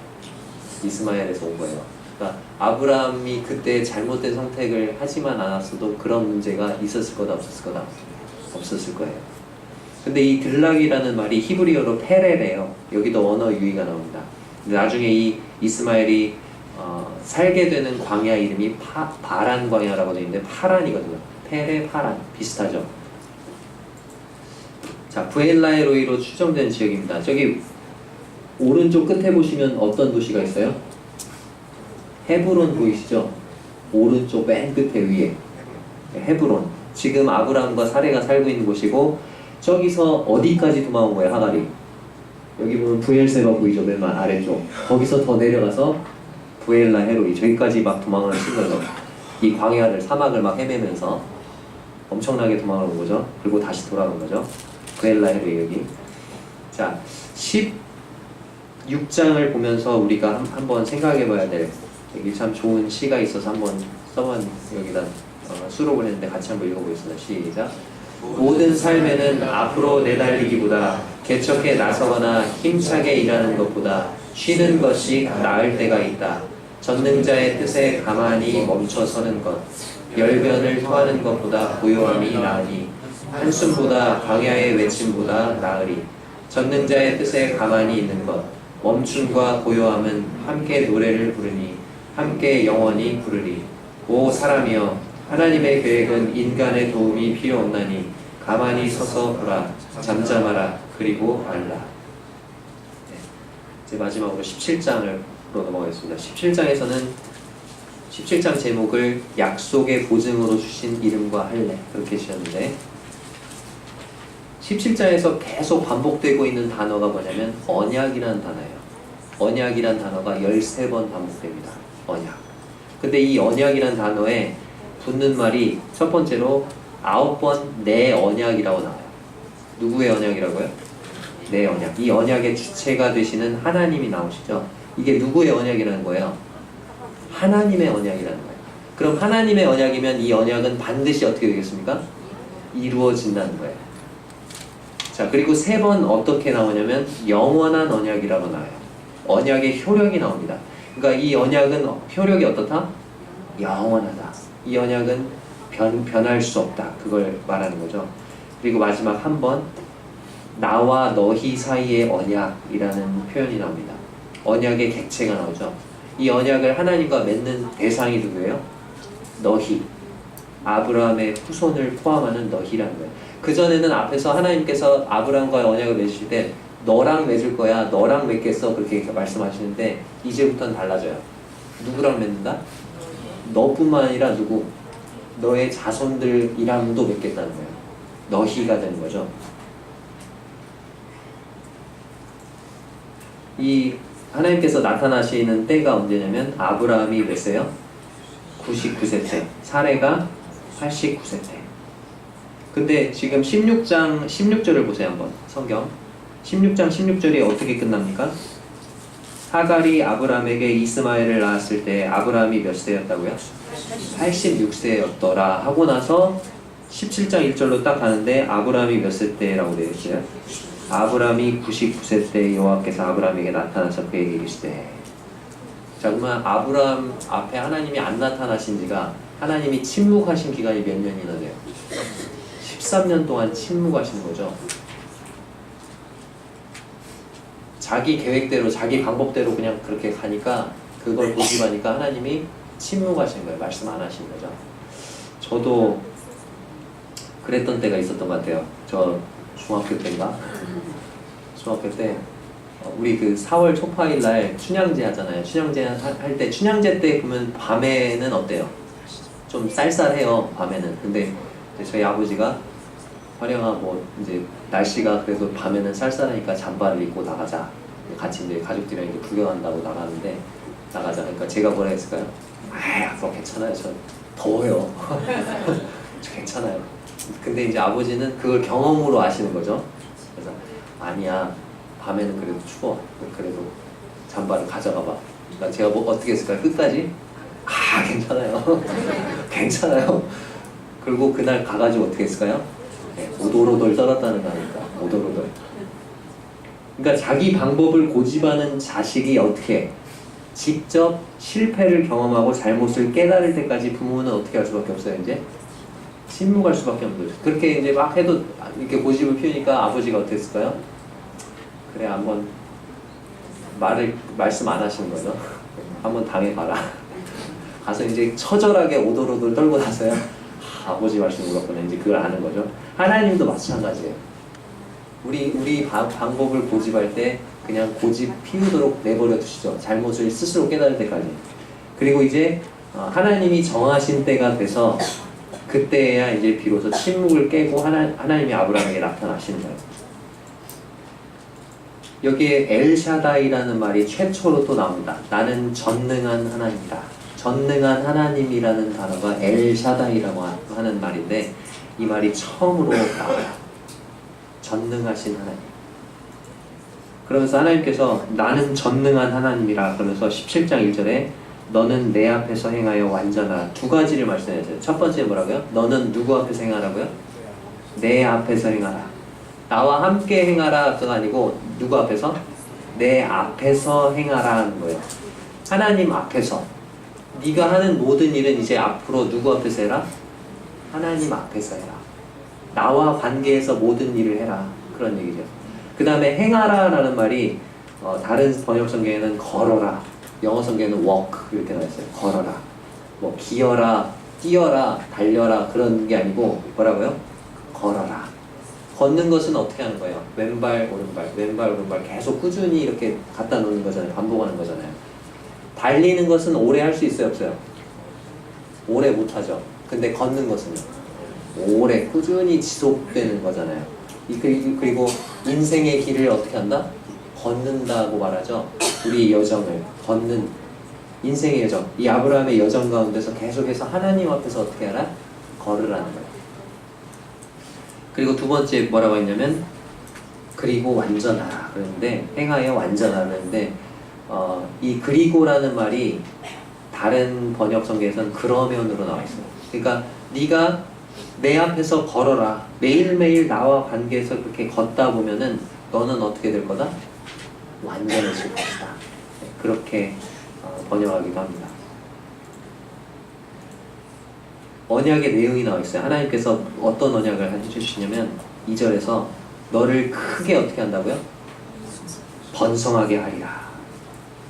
이스마엘에서 온 거예요. 그러니까 아브라함이 그때 잘못된 선택을 하지만 않았어도 그런 문제가 있었을 거다, 없었을 거다? 없었을 거예요. 근데 이 들락이라는 말이 히브리어로 페레래요. 여기도 언어 유의가 나옵니다. 근데 나중에 이 이스마엘이 살게 되는 광야 이름이 바란 광야라고 되어 있는데 파란이거든요. 페레, 파란 비슷하죠. 자, 브엘라에로이로 추정된 지역입니다. 저기 오른쪽 끝에 보시면 어떤 도시가 있어요? 헤브론 보이시죠? 오른쪽 맨 끝에 위에 헤브론. 지금 아브라함과 사레가 살고 있는 곳이고, 저기서 어디까지 도망온 거예요, 하갈이? 여기 보면 브엘세바 보이죠? 맨 아래쪽. 거기서 더 내려가서 브엘라 헤로이, 저기까지 막 도망을 친 거죠. 이 광야를, 사막을 막 헤매면서 엄청나게 도망을 온 거죠. 그리고 다시 돌아온 거죠. 브엘라 헤로이 여기. 자, 16장을 보면서 우리가 한번 생각해 봐야 될, 여기 참 좋은 시가 있어서 한번 써만 여기다 수록을 했는데 같이 한번 읽어보겠습니다. 시작. 모든 삶에는 앞으로 내달리기보다 개척해 나서거나 힘차게 일하는 것보다 쉬는 것이 나을 때가 있다. 전능자의 뜻에 가만히 멈춰서는 것, 열변을 토하는 것보다 고요함이 나으니 한숨보다 광야의 외침보다 나으리. 전능자의 뜻에 가만히 있는 것, 멈춤과 고요함은 함께 노래를 부르니 함께 영원히 부르리. 오 사람이여, 하나님의 계획은 인간의 도움이 필요 없나니 가만히 서서 보라. 잠잠하라. 그리고 알라. 네. 이제 마지막으로 17장으로 넘어가겠습니다. 17장 제목을 약속의 보증으로 주신 이름과 할례, 그렇게 지었는데, 17장에서 계속 반복되고 있는 단어가 뭐냐면 언약이라는 단어예요. 언약이란 단어가 13번 반복됩니다. 언약. 근데 이 언약이란 단어에 붙는 말이 첫 번째로 9번 내 언약이라고 나와요. 누구의 언약이라고요? 내 언약. 이 언약의 주체가 되시는 하나님이 나오시죠. 이게 누구의 언약이라는 거예요? 하나님의 언약이라는 거예요. 그럼 하나님의 언약이면 이 언약은 반드시 어떻게 되겠습니까? 이루어진다는 거예요. 자, 그리고 3번 어떻게 나오냐면 영원한 언약이라고 나와요. 언약의 효력이 나옵니다. 그러니까 이 언약은 효력이 어떻다? 영원하다. 이 언약은 변할 수 없다. 그걸 말하는 거죠. 그리고 마지막 한 번, 나와 너희 사이의 언약이라는 표현이 나옵니다. 언약의 객체가 나오죠. 이 언약을 하나님과 맺는 대상이 누구예요? 너희. 아브라함의 후손을 포함하는 너희라는 거예요. 그전에는 앞에서 하나님께서 아브라함과의 언약을 맺으실 때 너랑 맺을 거야, 너랑 맺겠어, 그렇게 말씀하시는데 이제부터는 달라져요. 누구랑 맺는다? 너뿐만 아니라 누구? 너의 자손들이랑도 맺겠다는 거예요. 너희가 되는 거죠. 이 하나님께서 나타나시는 때가 언제냐면 아브라함이 몇 세요? 99세 때, 사레가 89세 때. 근데 지금 16장 16절을 보세요 한번 성경 16장 16절이 어떻게 끝납니까? 하갈이 아브라함에게 이스마엘을 낳았을 때 아브라함이 몇 세였다고요? 86세였더라 하고 나서 17장 1절로 딱 가는데 아브라함이 몇 세 때라고 되어 있어요? 아브라함이 99세 때 여호와께서 아브라함에게 나타나서 그에게 이르시되. 자 그러면 아브라함 앞에 하나님이 안 나타나신 지가 하나님이 침묵하신 기간이 몇 년이나 돼요? 13년 동안 침묵하신 거죠. 자기 계획대로 자기 방법대로 그냥 그렇게 가니까 그걸 고집하니까 하나님이 침묵하신 거예요. 말씀 안 하신 거죠. 저도 그랬던 때가 있었던 것 같아요. 저 중학교 때인가? 중학교 때 우리 그 4월 초파일 날 춘향제 하잖아요. 춘향제 할 때 춘향제 때 보면 밤에는 어때요? 좀 쌀쌀해요. 밤에는. 근데 저희 아버지가 화령아 뭐 이제 날씨가 그래도 밤에는 쌀쌀하니까 잠바를 입고 나가자. 같이 이제 가족들이랑 이제 구경한다고 나가는데 나가자. 그러니까 제가 뭐라 했을까요? 아빠 괜찮아요. 저 더워요. 저 괜찮아요. 근데 이제 아버지는 그걸 경험으로 아시는 거죠. 그래서 아니야. 밤에는 그래도 추워. 그래도 잠바를 가져가 봐. 그러니까 제가 뭐 어떻게 했을까요? 끝까지? 괜찮아요. 괜찮아요. 그리고 그날 가가지고 어떻게 했을까요? 네, 오돌오돌 떨었다는 거니까. 오돌오돌. 그러니까 자기 방법을 고집하는 자식이 어떻게 직접 실패를 경험하고 잘못을 깨달을 때까지 부모는 어떻게 할 수밖에 없어요. 이제 침묵할 수밖에 없는 거죠. 그렇게 이제 막 해도 이렇게 고집을 피우니까 아버지가 어떻게 했을까요? 그래 한번 말씀 안 하시는 거죠. 한번 당해봐라. 가서 이제 처절하게 오돌오돌 떨고 나서야 아버지 말씀 물었구나. 이제 그걸 아는 거죠. 하나님도 마찬가지예요. 우리 방법을 고집할 때 그냥 고집 피우도록 내버려 두시죠. 잘못을 스스로 깨달을 때까지. 그리고 이제 하나님이 정하신 때가 돼서 그때야 이제 비로소 침묵을 깨고 하나님이 아브라함에게 나타나시는 거예요. 여기에 엘샤다이라는 말이 최초로 또 나옵니다. 나는 전능한 하나님이다. 전능한 하나님이라는 단어가 엘샤다이라고 하는 말인데 이 말이 처음으로 나와요. 전능하신 하나님. 그러면서 하나님께서 나는 전능한 하나님이라 그러면서 17장 1절에 너는 내 앞에서 행하여 완전하라. 두 가지를 말씀하셨어요. 첫 번째 뭐라고요? 너는 누구 앞에서 행하라고요? 내 앞에서 행하라. 나와 함께 행하라 그거 아니고 누구 앞에서? 내 앞에서 행하라 하는 거예요. 하나님 앞에서. 네가 하는 모든 일은 이제 앞으로 누구 앞에서 해라? 하나님 앞에서 해라. 나와 관계에서 모든 일을 해라. 그런 얘기죠. 그 다음에 행하라 라는 말이 다른 번역 성경에는 걸어라. 영어 성경에는 walk 이렇게 나와있어요. 걸어라. 뭐 기어라, 뛰어라, 달려라 그런 게 아니고 뭐라고요? 걸어라. 걷는 것은 어떻게 하는 거예요? 왼발, 오른발, 왼발, 오른발 계속 꾸준히 이렇게 갖다 놓는 거잖아요. 반복하는 거잖아요. 달리는 것은 오래 할 수 있어요? 없어요? 오래 못하죠. 근데 걷는 것은 오래 꾸준히 지속되는 거잖아요. 그리고 인생의 길을 어떻게 한다? 걷는다고 말하죠. 우리 여정을 걷는 인생의 여정. 이 아브라함의 여정 가운데서 계속해서 하나님 앞에서 어떻게 하라? 걸으라는 거예요. 그리고 두 번째 뭐라고 했냐면 그리고 완전하라 그랬는데 행하여 완전하라는데 이 그리고라는 말이 다른 번역 성경에서는 그러면으로 나와 있어요. 그러니까 네가 내 앞에서 걸어라. 매일매일 나와 관계에서 그렇게 걷다 보면은 너는 어떻게 될 거다? 완전해질 것이다. 그렇게 번역하기도 합니다. 언약의 내용이 나와 있어요. 하나님께서 어떤 언약을 해주시냐면 2절에서 너를 크게 어떻게 한다고요? 번성하게 하리라.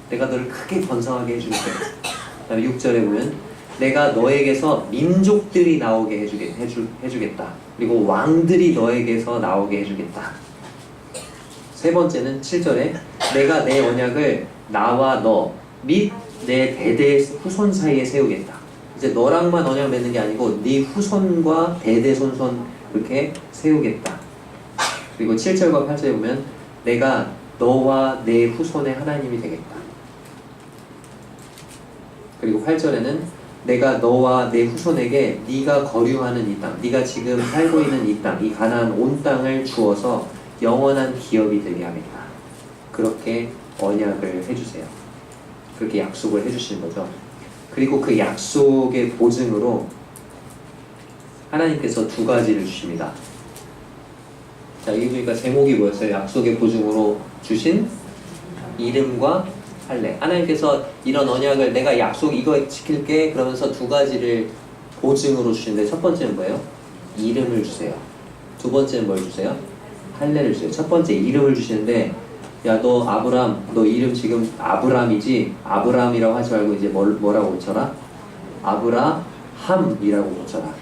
내가 너를 크게 번성하게 해줄게. 그다음에 6절에 보면 내가 너에게서 민족들이 나오게 해주겠다. 그리고 왕들이 너에게서 나오게 해주겠다. 세 번째는 7절에 내가 내 언약을 나와 너 및 내 대대 후손 사이에 세우겠다. 이제 너랑만 언약 맺는 게 아니고 네 후손과 대대손손 그렇게 세우겠다. 그리고 7절과 8절에 보면 내가 너와 내 후손의 하나님이 되겠다. 그리고 8절에는 내가 너와 내 후손에게 네가 거류하는 이 땅, 네가 지금 살고 있는 이 땅, 이 가나안 온 땅을 주어서 영원한 기업이 되게 하겠다. 그렇게 언약을 해주세요. 그렇게 약속을 해주시는 거죠. 그리고 그 약속의 보증으로 하나님께서 두 가지를 주십니다. 자, 여기 보니까 제목이 뭐였어요? 약속의 보증으로 주신 이름과 할례. 하나님께서 이런 언약을 내가 약속 이거 지킬게 그러면서 두 가지를 보증으로 주시는데 첫 번째는 뭐예요? 이름을 주세요. 두 번째는 뭘 주세요? 할례를 주세요. 첫 번째 이름을 주시는데 야, 너 아브람, 너 이름 지금 아브람이지? 아브람이라고 하지 말고 이제 뭐라고 고쳐라? 아브라함이라고 고쳐라.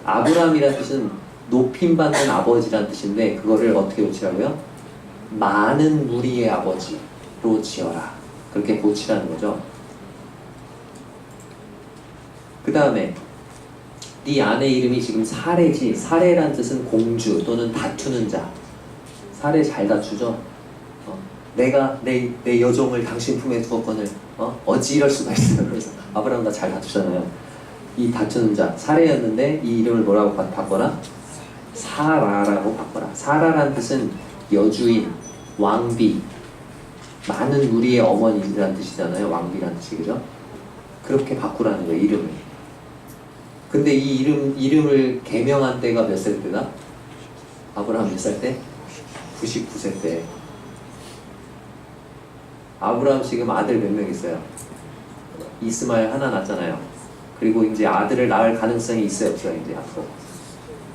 아브람이라는 뜻은 높임받는 아버지라는 뜻인데 그거를 어떻게 고치라고요? 많은 무리의 아버지로 지어라. 그렇게 고치라는 거죠. 그 다음에 네 아내 이름이 지금 사레지. 사레라는 뜻은 공주 또는 다투는 자. 사레 잘 다투죠? 내가 내 여종을 당신 품에 두었거늘 어찌 이럴 수가 있어요. 그래서 아브라함과 잘 다투잖아요. 이 다투는 자 사레였는데 이 이름을 뭐라고 바꿔라? 사라라고 바꿔라. 사라라는 뜻은 여주인, 왕비, 많은 무리의 어머니라는 뜻이잖아요. 왕비라는 뜻이 그죠? 그렇게 바꾸라는 거예요. 이름을. 근데 이 이름을 개명한 때가 몇 살 때다? 아브라함 몇 살 때? 99세 때. 아브라함 지금 아들 몇 명 있어요? 이스마엘 하나 낳았잖아요. 그리고 이제 아들을 낳을 가능성이 있어요, 없어요? 이제 앞으로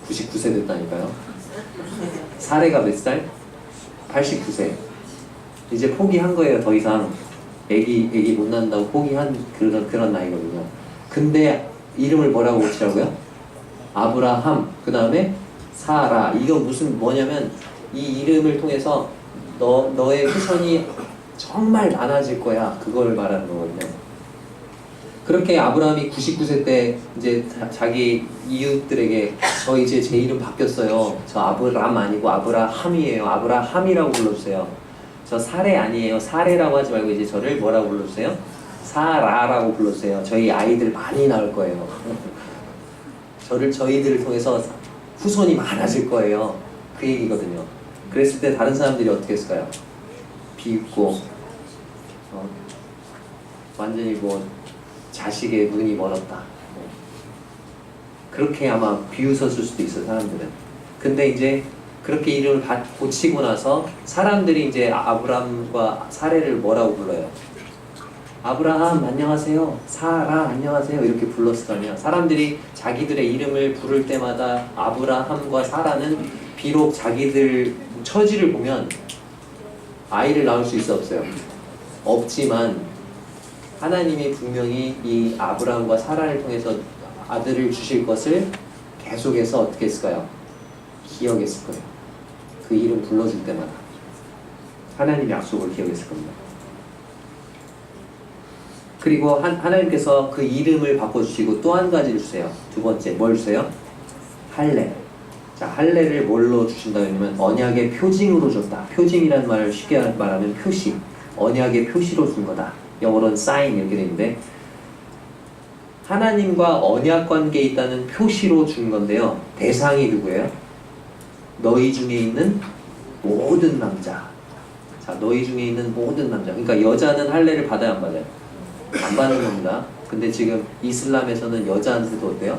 99세 됐다니까요. 사례가 몇 살? 89세. 이제 포기한 거예요. 더 이상 애기 못 낳는다고 포기한 그런 나이거든요. 근데 이름을 뭐라고 고치라고요? 아브라함. 그 다음에 사라. 이거 뭐냐면 이 이름을 통해서 너의 후손이 정말 많아질 거야. 그걸 말하는 거거든요. 그렇게 아브라함이 99세 때 이제 자기 이웃들에게 저 이제 제 이름 바뀌었어요. 저 아브람 아니고 아브라함이에요. 아브라함이라고 불러주세요. 저 사레 아니에요. 사레라고 하지 말고 이제 저를 뭐라고 불러주세요? 사라라고 불러주세요. 저희 아이들 많이 낳을 거예요. 저희들을 통해서 후손이 많아질 거예요. 그 얘기거든요. 그랬을 때 다른 사람들이 어떻게 했을까요? 비웃고 완전히 뭐 자식의 눈이 멀었다. 그렇게 아마 비웃었을 수도 있어요. 사람들은. 근데 이제 그렇게 이름을 고치고 나서 사람들이 이제 아브람과 사레를 뭐라고 불러요? 아브라함 안녕하세요. 사라 안녕하세요. 이렇게 불렀을 거 아니야. 사람들이 자기들의 이름을 부를 때마다 아브라함과 사라는 비록 자기들 처지를 보면 아이를 낳을 수 있어 없어요? 없지만 하나님이 분명히 이 아브라함과 사라를 통해서 아들을 주실 것을 계속해서 어떻게 했을까요? 기억했을 거예요. 그 이름 불러줄 때마다 하나님의 약속을 기억했을 겁니다. 그리고 하나님께서 그 이름을 바꿔주시고 또 한 가지를 주세요. 두 번째 뭘 주세요? 할례. 자, 할례를 뭘로 주신다 하면 언약의 표징으로 줬다. 표징이라는 말을 쉽게 말하면 표시. 언약의 표시로 준 거다. 영어로는 sign 이렇게 되는데 하나님과 언약 관계에 있다는 표시로 준 건데요. 대상이 누구예요? 너희 중에 있는 모든 남자. 자, 너희 중에 있는 모든 남자. 그러니까 여자는 할례를 받아야 안 받아요? 안 받는 겁니다. 근데 지금 이슬람에서는 여자한테도 어때요?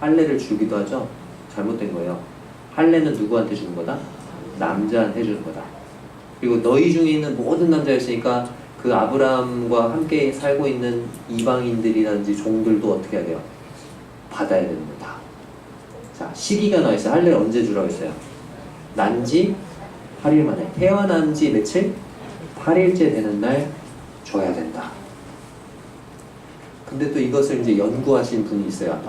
할례를 주기도 하죠. 잘못된 거예요. 할례는 누구한테 주는 거다? 남자한테 주는 거다. 그리고 너희 중에 있는 모든 남자였으니까 그 아브라함과 함께 살고 있는 이방인들이라든지 종들도 어떻게 해야 돼요? 받아야 되는 거다. 자, 시기가 나와 있어요. 할례를 언제 주라고 했어요? 난지 8일 만에. 태어난 지 며칠? 8일째 되는 날 줘야 된다. 근데 또 이것을 이제 연구하신 분이 있어요.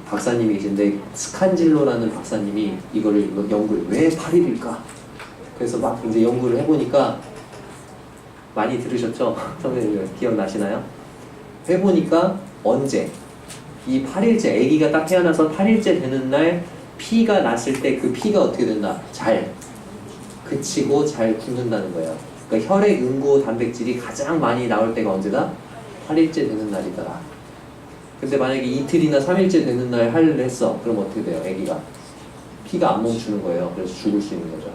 박사님이 계신데 스칸질로라는 박사님이 이거를 연구를 왜 8일일까? 그래서 막 이제 연구를 해보니까 많이 들으셨죠? 선생님 기억나시나요? 해보니까 언제 이 8일째 아기가 딱 태어나서 8일째 되는 날 피가 났을 때 그 피가 어떻게 된다? 잘 그치고 잘 굳는다는 거예요. 그러니까 혈액 응고 단백질이 가장 많이 나올 때가 언제다? 8일째 되는 날이더라. 근데 만약에 이틀이나 3일째 되는 날 할례를 했어. 그럼 어떻게 돼요? 아기가 피가 안 멈추는 거예요. 그래서 죽을 수 있는 거죠.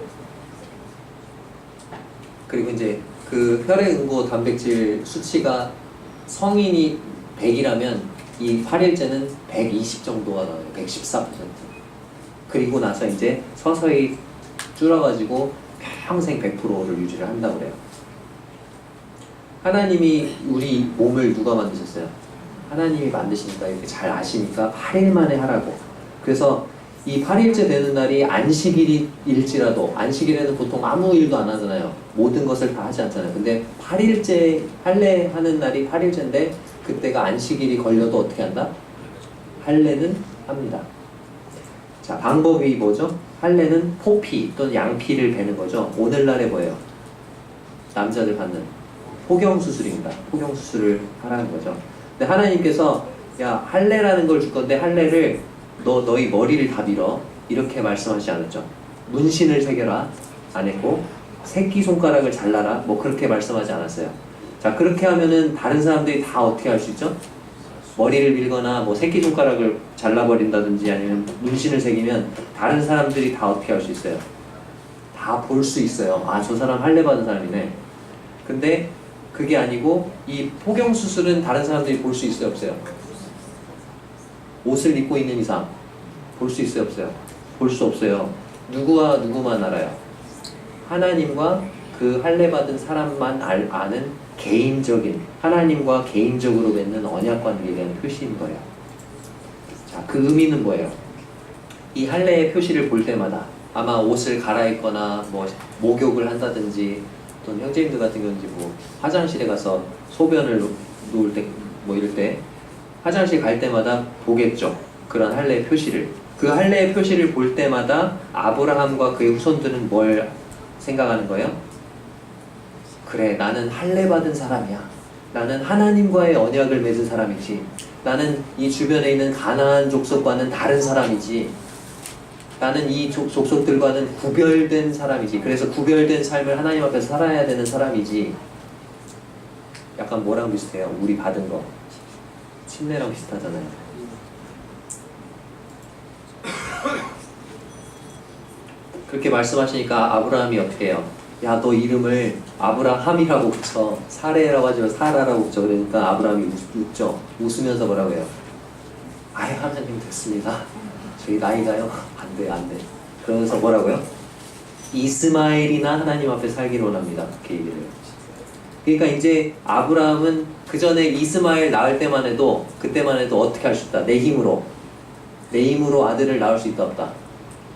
그리고 이제 그 혈액 응고 단백질 수치가 성인이 100이라면 이 8일째는 120 정도가 나와요. 114%. 그리고 나서 이제 서서히 줄어가지고 평생 100%를 유지를 한다고 그래요. 하나님이 우리 몸을 누가 만드셨어요? 하나님이 만드시니까 이렇게 잘 아시니까 8일 만에 하라고. 그래서 이 8일째 되는 날이 안식일일지라도, 안식일에는 보통 아무 일도 안 하잖아요. 모든 것을 다 하지 않잖아요. 근데 8일째 할례 하는 날이 8일째인데 그때가 안식일이 걸려도 어떻게 한다? 할례는 합니다. 자, 방법이 뭐죠? 할례는 포피 또는 양피를 베는 거죠. 오늘날에 뭐예요? 남자들 받는 포경수술입니다. 포경수술을 하라는 거죠. 근데 하나님께서 야, 할례라는 걸 줄 건데 할례를 너희 머리를 다 밀어 이렇게 말씀하지 않았죠. 문신을 새겨라 안 했고 새끼손가락을 잘라라 뭐 그렇게 말씀하지 않았어요. 자, 그렇게 하면은 다른 사람들이 다 어떻게 할 수 있죠? 머리를 밀거나 뭐 새끼손가락을 잘라버린다든지 아니면 문신을 새기면 다른 사람들이 다 어떻게 할 수 있어요? 다 볼 수 있어요. 아, 저 사람 할례 받은 사람이네. 근데 그게 아니고 이 포경수술은 다른 사람들이 볼 수 있어요, 없어요? 옷을 입고 있는 이상 볼 수 있어요, 없어요? 볼 수 없어요. 누구와 누구만 알아요? 하나님과 그 할례 받은 사람만 아는 개인적인, 하나님과 개인적으로 맺는 언약 관계에 대한 표시인 거예요. 자, 그 의미는 뭐예요? 이 할례의 표시를 볼 때마다 아마 옷을 갈아입거나 뭐 목욕을 한다든지 또는 형제님들 같은 경우는 뭐 화장실에 가서 소변을 놓을 때 뭐 이럴 때 화장실 갈 때마다 보겠죠. 그런 할례의 표시를. 그 할례의 표시를 볼 때마다 아브라함과 그의 후손들은 뭘 생각하는 거예요? 그래, 나는 할례 받은 사람이야. 나는 하나님과의 언약을 맺은 사람이지. 나는 이 주변에 있는 가나안 족속과는 다른 사람이지. 나는 이 족속들과는 구별된 사람이지. 그래서 구별된 삶을 하나님 앞에서 살아야 되는 사람이지. 약간 뭐랑 비슷해요? 우리 받은 거. 침례랑 비슷하잖아요. 그렇게 말씀하시니까 아브라함이 어떻게 해요? 야, 너 이름을 아브라함이라고 붙여. 사레라고 하지 말고 사라라고 붙여. 그러니까 아브라함이 웃죠. 웃으면서 뭐라고 해요? 아이, 하나님 됐습니다. 저희 나이가요? 안 돼, 안 돼. 그러면서 뭐라고요? 이스마엘이나 하나님 앞에 살기를 원합니다. 그렇게 얘기를 해요. 그러니까 이제 아브라함은 그 전에 이스마엘 낳을 때만 해도, 그때만 해도 어떻게 할 수 있다? 내 힘으로 아들을 낳을 수 있다, 없다?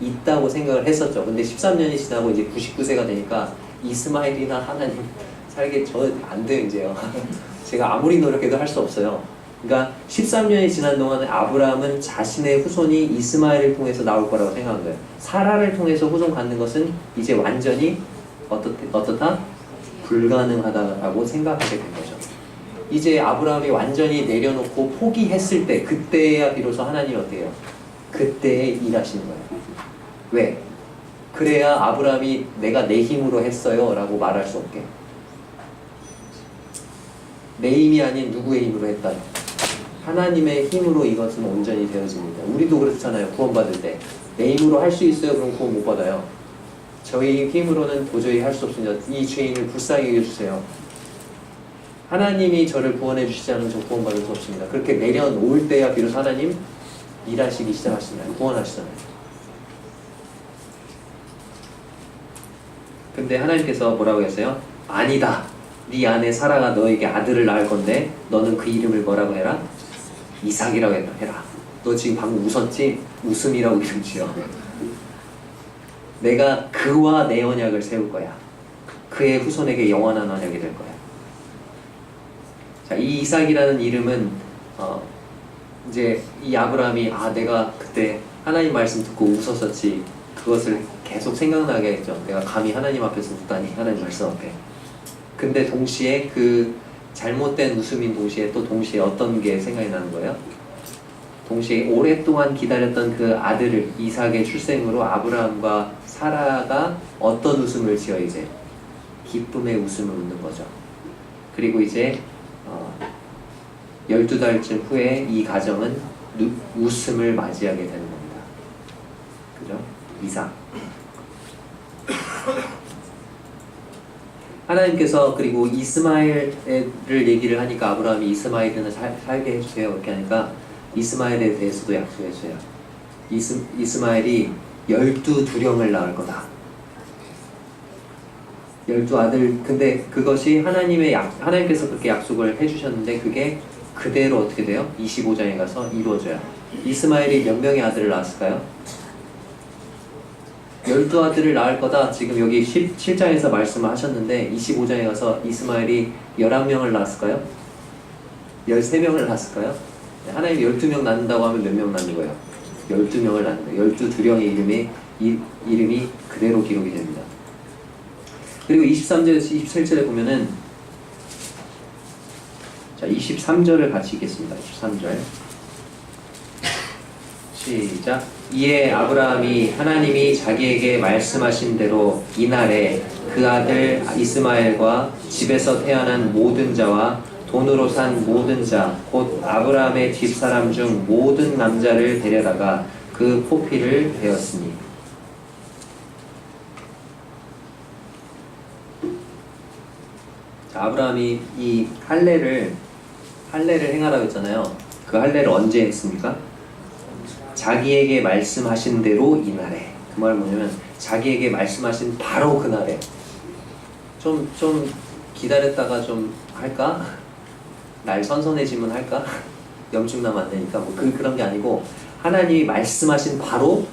있다고 생각을 했었죠. 근데 13년이 지나고 이제 99세가 되니까 이스마엘이나 하나님 살게 저 안 돼요, 이제요. 제가 아무리 노력해도 할 수 없어요. 그러니까 13년이 지난 동안에 아브라함은 자신의 후손이 이스마엘을 통해서 나올 거라고 생각한 거예요. 사라를 통해서 후손 갖는 것은 이제 완전히 어떻다? 불가능하다라고 생각하게 된 거죠. 이제 아브라함이 완전히 내려놓고 포기했을 때, 그때야 비로소 하나님이 어때요? 그때 일하시는 거예요. 왜? 그래야 아브라함이 내가 내 힘으로 했어요 라고 말할 수 없게. 내 힘이 아닌 누구의 힘으로 했다? 하나님의 힘으로 이것은 온전히 되어집니다. 우리도 그렇잖아요. 구원받을 때 내 힘으로 할 수 있어요? 그럼 구원 못 받아요. 저희 힘으로는 도저히 할 수 없습니다. 이 죄인을 불쌍히 여겨주세요. 하나님이 저를 구원해 주시지 않으면 저 구원받을 수 없습니다. 그렇게 내려놓을 때야 비로소 하나님 일하시기 시작하시나요? 구원하시잖아요. 근데 하나님께서 뭐라고 했어요? 아니다. 네 아내 사라가 너에게 아들을 낳을 건데 너는 그 이름을 뭐라고 해라? 이삭이라고 해라. 너 지금 방금 웃었지? 웃음이라고 이름 지어. 내가 그와 내 언약을 세울 거야. 그의 후손에게 영원한 언약이 될 거야. 자, 이 이삭이라는 이름은 이제 이 아브라함이 내가 그때 하나님 말씀 듣고 웃었었지. 그것을 계속 생각나게 했죠. 내가 감히 하나님 앞에서 웃다니, 하나님 말씀 앞에. 근데 동시에 그 잘못된 웃음인 동시에 또 동시에 어떤 게 생각이 나는 거예요? 동시에 오랫동안 기다렸던 그 아들을 이삭의 출생으로 아브라함과 사라가 어떤 웃음을 지어 이제? 기쁨의 웃음을 웃는 거죠. 그리고 이제 12달쯤 후에 이 가정은 웃음을 맞이하게 되는 겁니다. 그죠? 이삭. 하나님께서 그리고 이스마엘을 얘기를 하니까 아브라함이 이스마엘은 살게 해주세요 이렇게 하니까 이스마엘에 대해서도 약속해주세요. 이스마엘이 12두령을 낳을 거다. 12아들. 근데 그것이 하나님께서 그렇게 약속을 해주셨는데 그게 그대로 어떻게 돼요? 25장에 가서 이루어져요. 이스마엘이 몇 명의 아들을 낳았을까요? 12아들을 낳을 거다. 지금 여기 17장에서 말씀을 하셨는데 25장에 가서 이스마엘이 11명을 낳았을까요? 13명을 낳았을까요? 하나님이 12명 낳는다고 하면 몇 명 낳는 거예요? 12명을 낳는 거예요. 12두령의 이름이 그대로 기록이 됩니다. 그리고 23절에서 27절에 보면은 자 23절을 같이 읽겠습니다. 23절 시작. 이에 아브라함이 하나님이 자기에게 말씀하신 대로 이날에 그 아들 이스마엘과 집에서 태어난 모든 자와 돈으로 산 모든 자 곧 아브라함의 집사람 중 모든 남자를 데려다가 그 포피를 베었으니. 자, 아브라함이 이 할례를 행하라고 했잖아요. 그 할례를 언제 했습니까? 자기에게 말씀하신 대로 이날에. 그 말은 뭐냐면 자기에게 말씀하신 바로 그날에. 좀 기다렸다가 좀 할까? 날 선선해지면 할까? 염증 나면 안 되니까 뭐 그런 게 아니고 하나님이 말씀하신 바로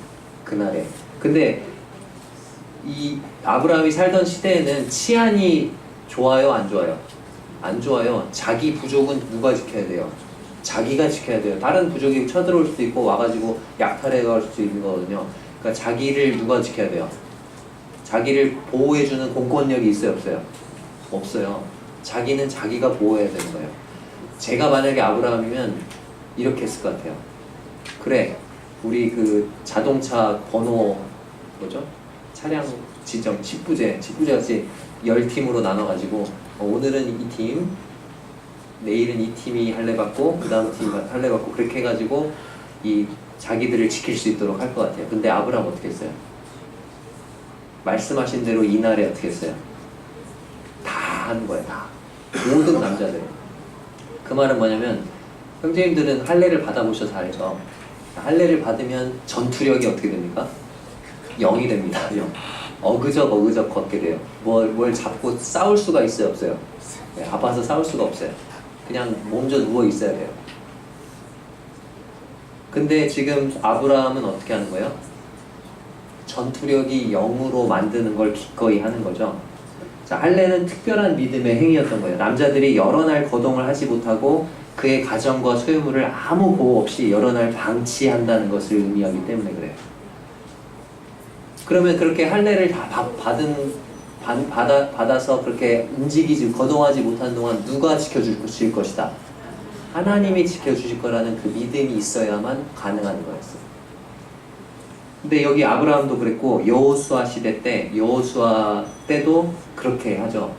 그날에. 근데 이 아브라함이 살던 시대에는 치안이 좋아요, 안 좋아요? 안 좋아요. 자기 부족은 누가 지켜야 돼요? 자기가 지켜야 돼요. 다른 부족이 쳐들어올 수도 있고 와가지고 약탈해 갈 수도 있는 거거든요. 그러니까 자기를 누가 지켜야 돼요? 자기를 보호해주는 공권력이 있어요, 없어요? 없어요. 자기는 자기가 보호해야 되는 거예요. 제가 만약에 아브라함이면 이렇게 했을 것 같아요. 그래, 우리 그 자동차 번호 뭐죠? 차량 지정 직부제 같이 10팀으로 나눠가지고 오늘은 이 팀, 내일은 이 팀이 할례 받고 그 다음 팀 할례 받고 그렇게 해가지고 이 자기들을 지킬 수 있도록 할 것 같아요. 근데 아브라함 어떻게 했어요? 말씀하신 대로 이날에 어떻게 했어요? 다 하는 거예요. 다. 모든 남자들. 그 말은 뭐냐면 형제님들은 할례를 받아보셔서 알죠. 할례를 받으면 전투력이 어떻게 됩니까? 0이 됩니다. 0. 어그적 걷게 돼요. 뭘 잡고 싸울 수가 있어요, 없어요? 네, 아파서 싸울 수가 없어요. 그냥 몸져 누워 있어야 돼요. 근데 지금 아브라함은 어떻게 하는 거예요? 전투력이 0으로 만드는 걸 기꺼이 하는 거죠. 자, 할례는 특별한 믿음의 행위였던 거예요. 남자들이 여러 날 거동을 하지 못하고 그의 가정과 소유물을 아무 보호 없이 여러 날 방치한다는 것을 의미하기 때문에 그래요. 그러면 그렇게 할례를 다 받아서 그렇게 거동하지 못하는 동안 누가 지켜주실 것이다? 하나님이 지켜주실 거라는 그 믿음이 있어야만 가능한 거였어요. 근데 여기 아브라함도 그랬고 여호수아 시대 때도 그렇게 하죠.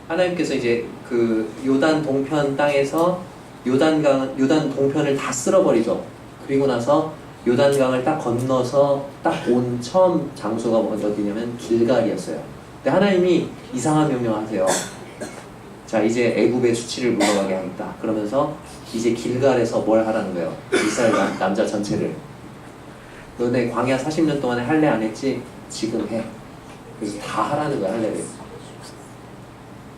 하나님께서 이제 그 요단 동편 땅에서 요단 동편을 다 쓸어버리죠. 그리고 나서 요단강을 딱 건너서 딱 온 처음 장소가 어디냐면 길갈이었어요. 근데 하나님이 이상한 명령을 하세요. 자, 이제 애굽의 수치를 물러가게 하겠다. 그러면서 이제 길갈에서 뭘 하라는 거예요? 이스라엘 남자 전체를. 너네 광야 40년 동안에 할례 안 했지? 지금 해. 그래서 다 하라는 거야, 할례를.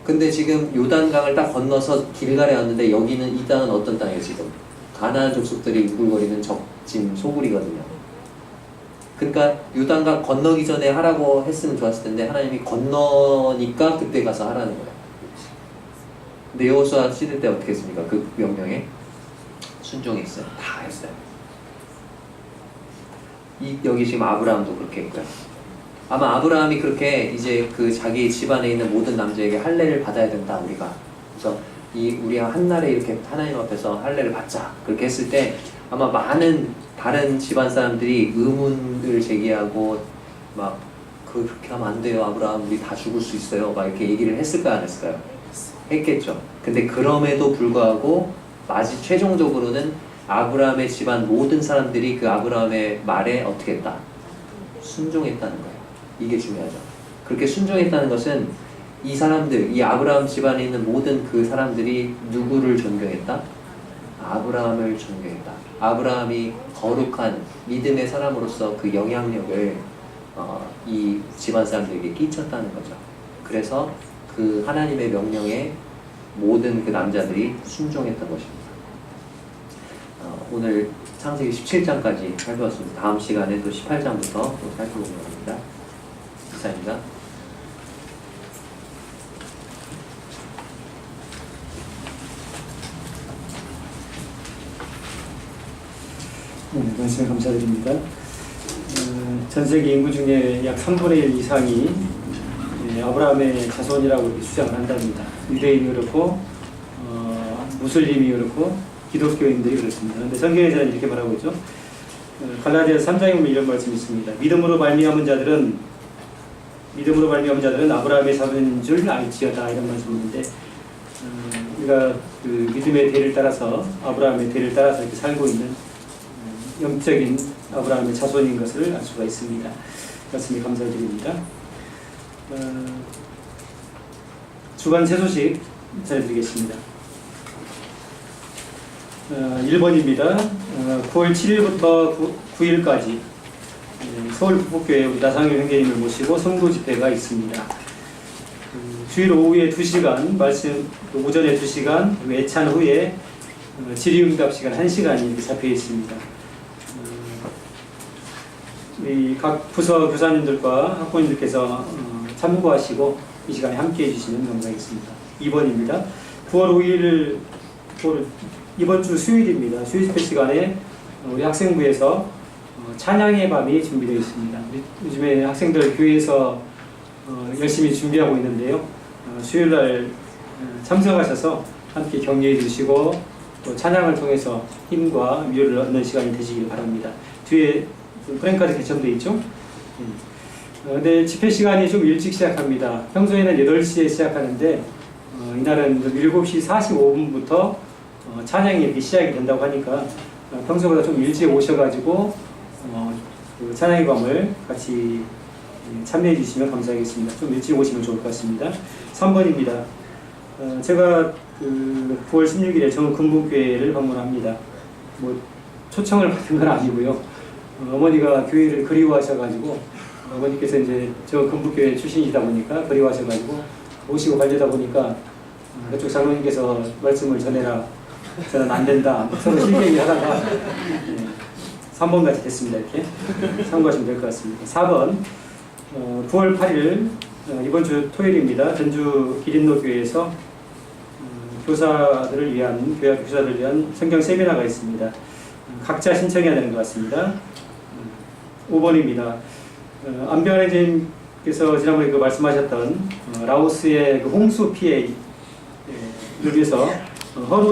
근데 지금 요단강을 딱 건너서 길갈에 왔는데 여기는 이 땅은 어떤 땅이에요, 지금? 가나안 족속들이 우글거리는 적진 소굴이거든요. 그러니까 요단강 건너기 전에 하라고 했으면 좋았을 텐데 하나님이 건너니까 그때 가서 하라는 거예요. 근데 여호수아 시대 때 어떻게 했습니까? 그 명령에 순종했어요. 다 했어요. 여기 지금 아브라함도 그렇게 했고요. 아마 아브라함이 그렇게 이제 그 자기 집안에 있는 모든 남자에게 할례를 받아야 된다, 우리가. 그래서 우리 한날에 이렇게 하나님 앞에서 할례를 받자 그렇게 했을 때 아마 많은 다른 집안 사람들이 의문을 제기하고 막 그렇게 하면 안 돼요, 아브라함, 우리 다 죽을 수 있어요, 막 이렇게 얘기를 했을까요, 안 했을까요? 했겠죠. 근데 그럼에도 불구하고 최종적으로는 아브라함의 집안 모든 사람들이 그 아브라함의 말에 어떻게 했다? 순종했다는 거예요. 이게 중요하죠. 그렇게 순종했다는 것은 이 사람들, 이 아브라함 집안에 있는 모든 그 사람들이 누구를 존경했다? 아브라함을 존경했다. 아브라함이 거룩한 믿음의 사람으로서 그 영향력을 이 집안 사람들에게 끼쳤다는 거죠. 그래서 그 하나님의 명령에 모든 그 남자들이 순종했던 것입니다. 오늘 창세기 17장까지 살펴봤습니다. 다음 시간에 또 18장부터 또 살펴보도록 합니다. 이상입니다. 네, 말씀 감사드립니다. 전 세계 인구 중에 약 3분의 1 이상이 아브라함의 자손이라고 이렇게 주장을 한답니다. 유대인이 그렇고 무슬림이 그렇고 기독교인들이 그렇습니다. 그런데 성경에서는 이렇게 말하고 있죠. 갈라디아서 3장에 보면 이런 말씀이 있습니다. 믿음으로 말미암은 자들은 아브라함의 자손인 줄 알지어다, 이런 말씀이 있는데, 우리가 그 믿음의 대를 따라서, 아브라함의 대를 따라서 이렇게 살고 있는 영적인 아브라함의 자손인 것을 알 수가 있습니다. 말씀에 감사드립니다. 주간 새 소식 전해드리겠습니다. 1번입니다. 9월 7일부터 9일까지 서울 북북교회 나상일 형제님을 모시고 성도 집회가 있습니다. 주일 오후에 2시간, 말씀 오전에 2시간, 예찬 후에 질의응답 시간 1시간이 이렇게 잡혀 있습니다. 각 부서 교사님들과 학부모님들께서 참고하시고 이 시간에 함께 해주시면 감사하겠습니다. 2번입니다. 9월 5일 이번 주 수요일입니다. 수요일 집회 시간에 우리 학생부에서 찬양의 밤이 준비되어 있습니다. 요즘에 학생들 교회에서 열심히 준비하고 있는데요. 수요일날 참석하셔서 함께 격려해 주시고 또 찬양을 통해서 힘과 위로를 얻는 시간이 되시길 바랍니다. 뒤에 프랭카드 개첨되어 있죠? 근데 집회 시간이 좀 일찍 시작합니다. 평소에는 8시에 시작하는데 이날은 7시 45분부터 찬양이 이렇게 시작이 된다고 하니까 평소보다 좀 일찍 오셔가지고 그 찬양의 밤을 같이 참여해 주시면 감사하겠습니다. 좀 일찍 오시면 좋을 것 같습니다. 3번입니다. 제가 그 9월 16일에 정읍 금북교회를 방문합니다. 뭐 초청을 받은 건 아니고요. 어머니가 교회를 그리워하셔가지고 어머니께서 이제 저 금북교회 출신이다 보니까 그리워하셔가지고 오시고 가려다 보니까 그쪽 장로님께서 말씀을 전해라. 저는 안 된다. 서로 실갱이 하다가 3번까지 됐습니다. 이렇게 참고하시면 될 것 같습니다. 4번 9월 8일 이번 주 토요일입니다. 전주 기린로 교회에서 교사들을 위한 교회학 교사들을 위한 성경 세미나가 있습니다. 각자 신청해야 되는 것 같습니다. 5번입니다. 안병환 선생님께서 지난번에 그 말씀하셨던 라오스의 그 홍수 피해를 위해서 허루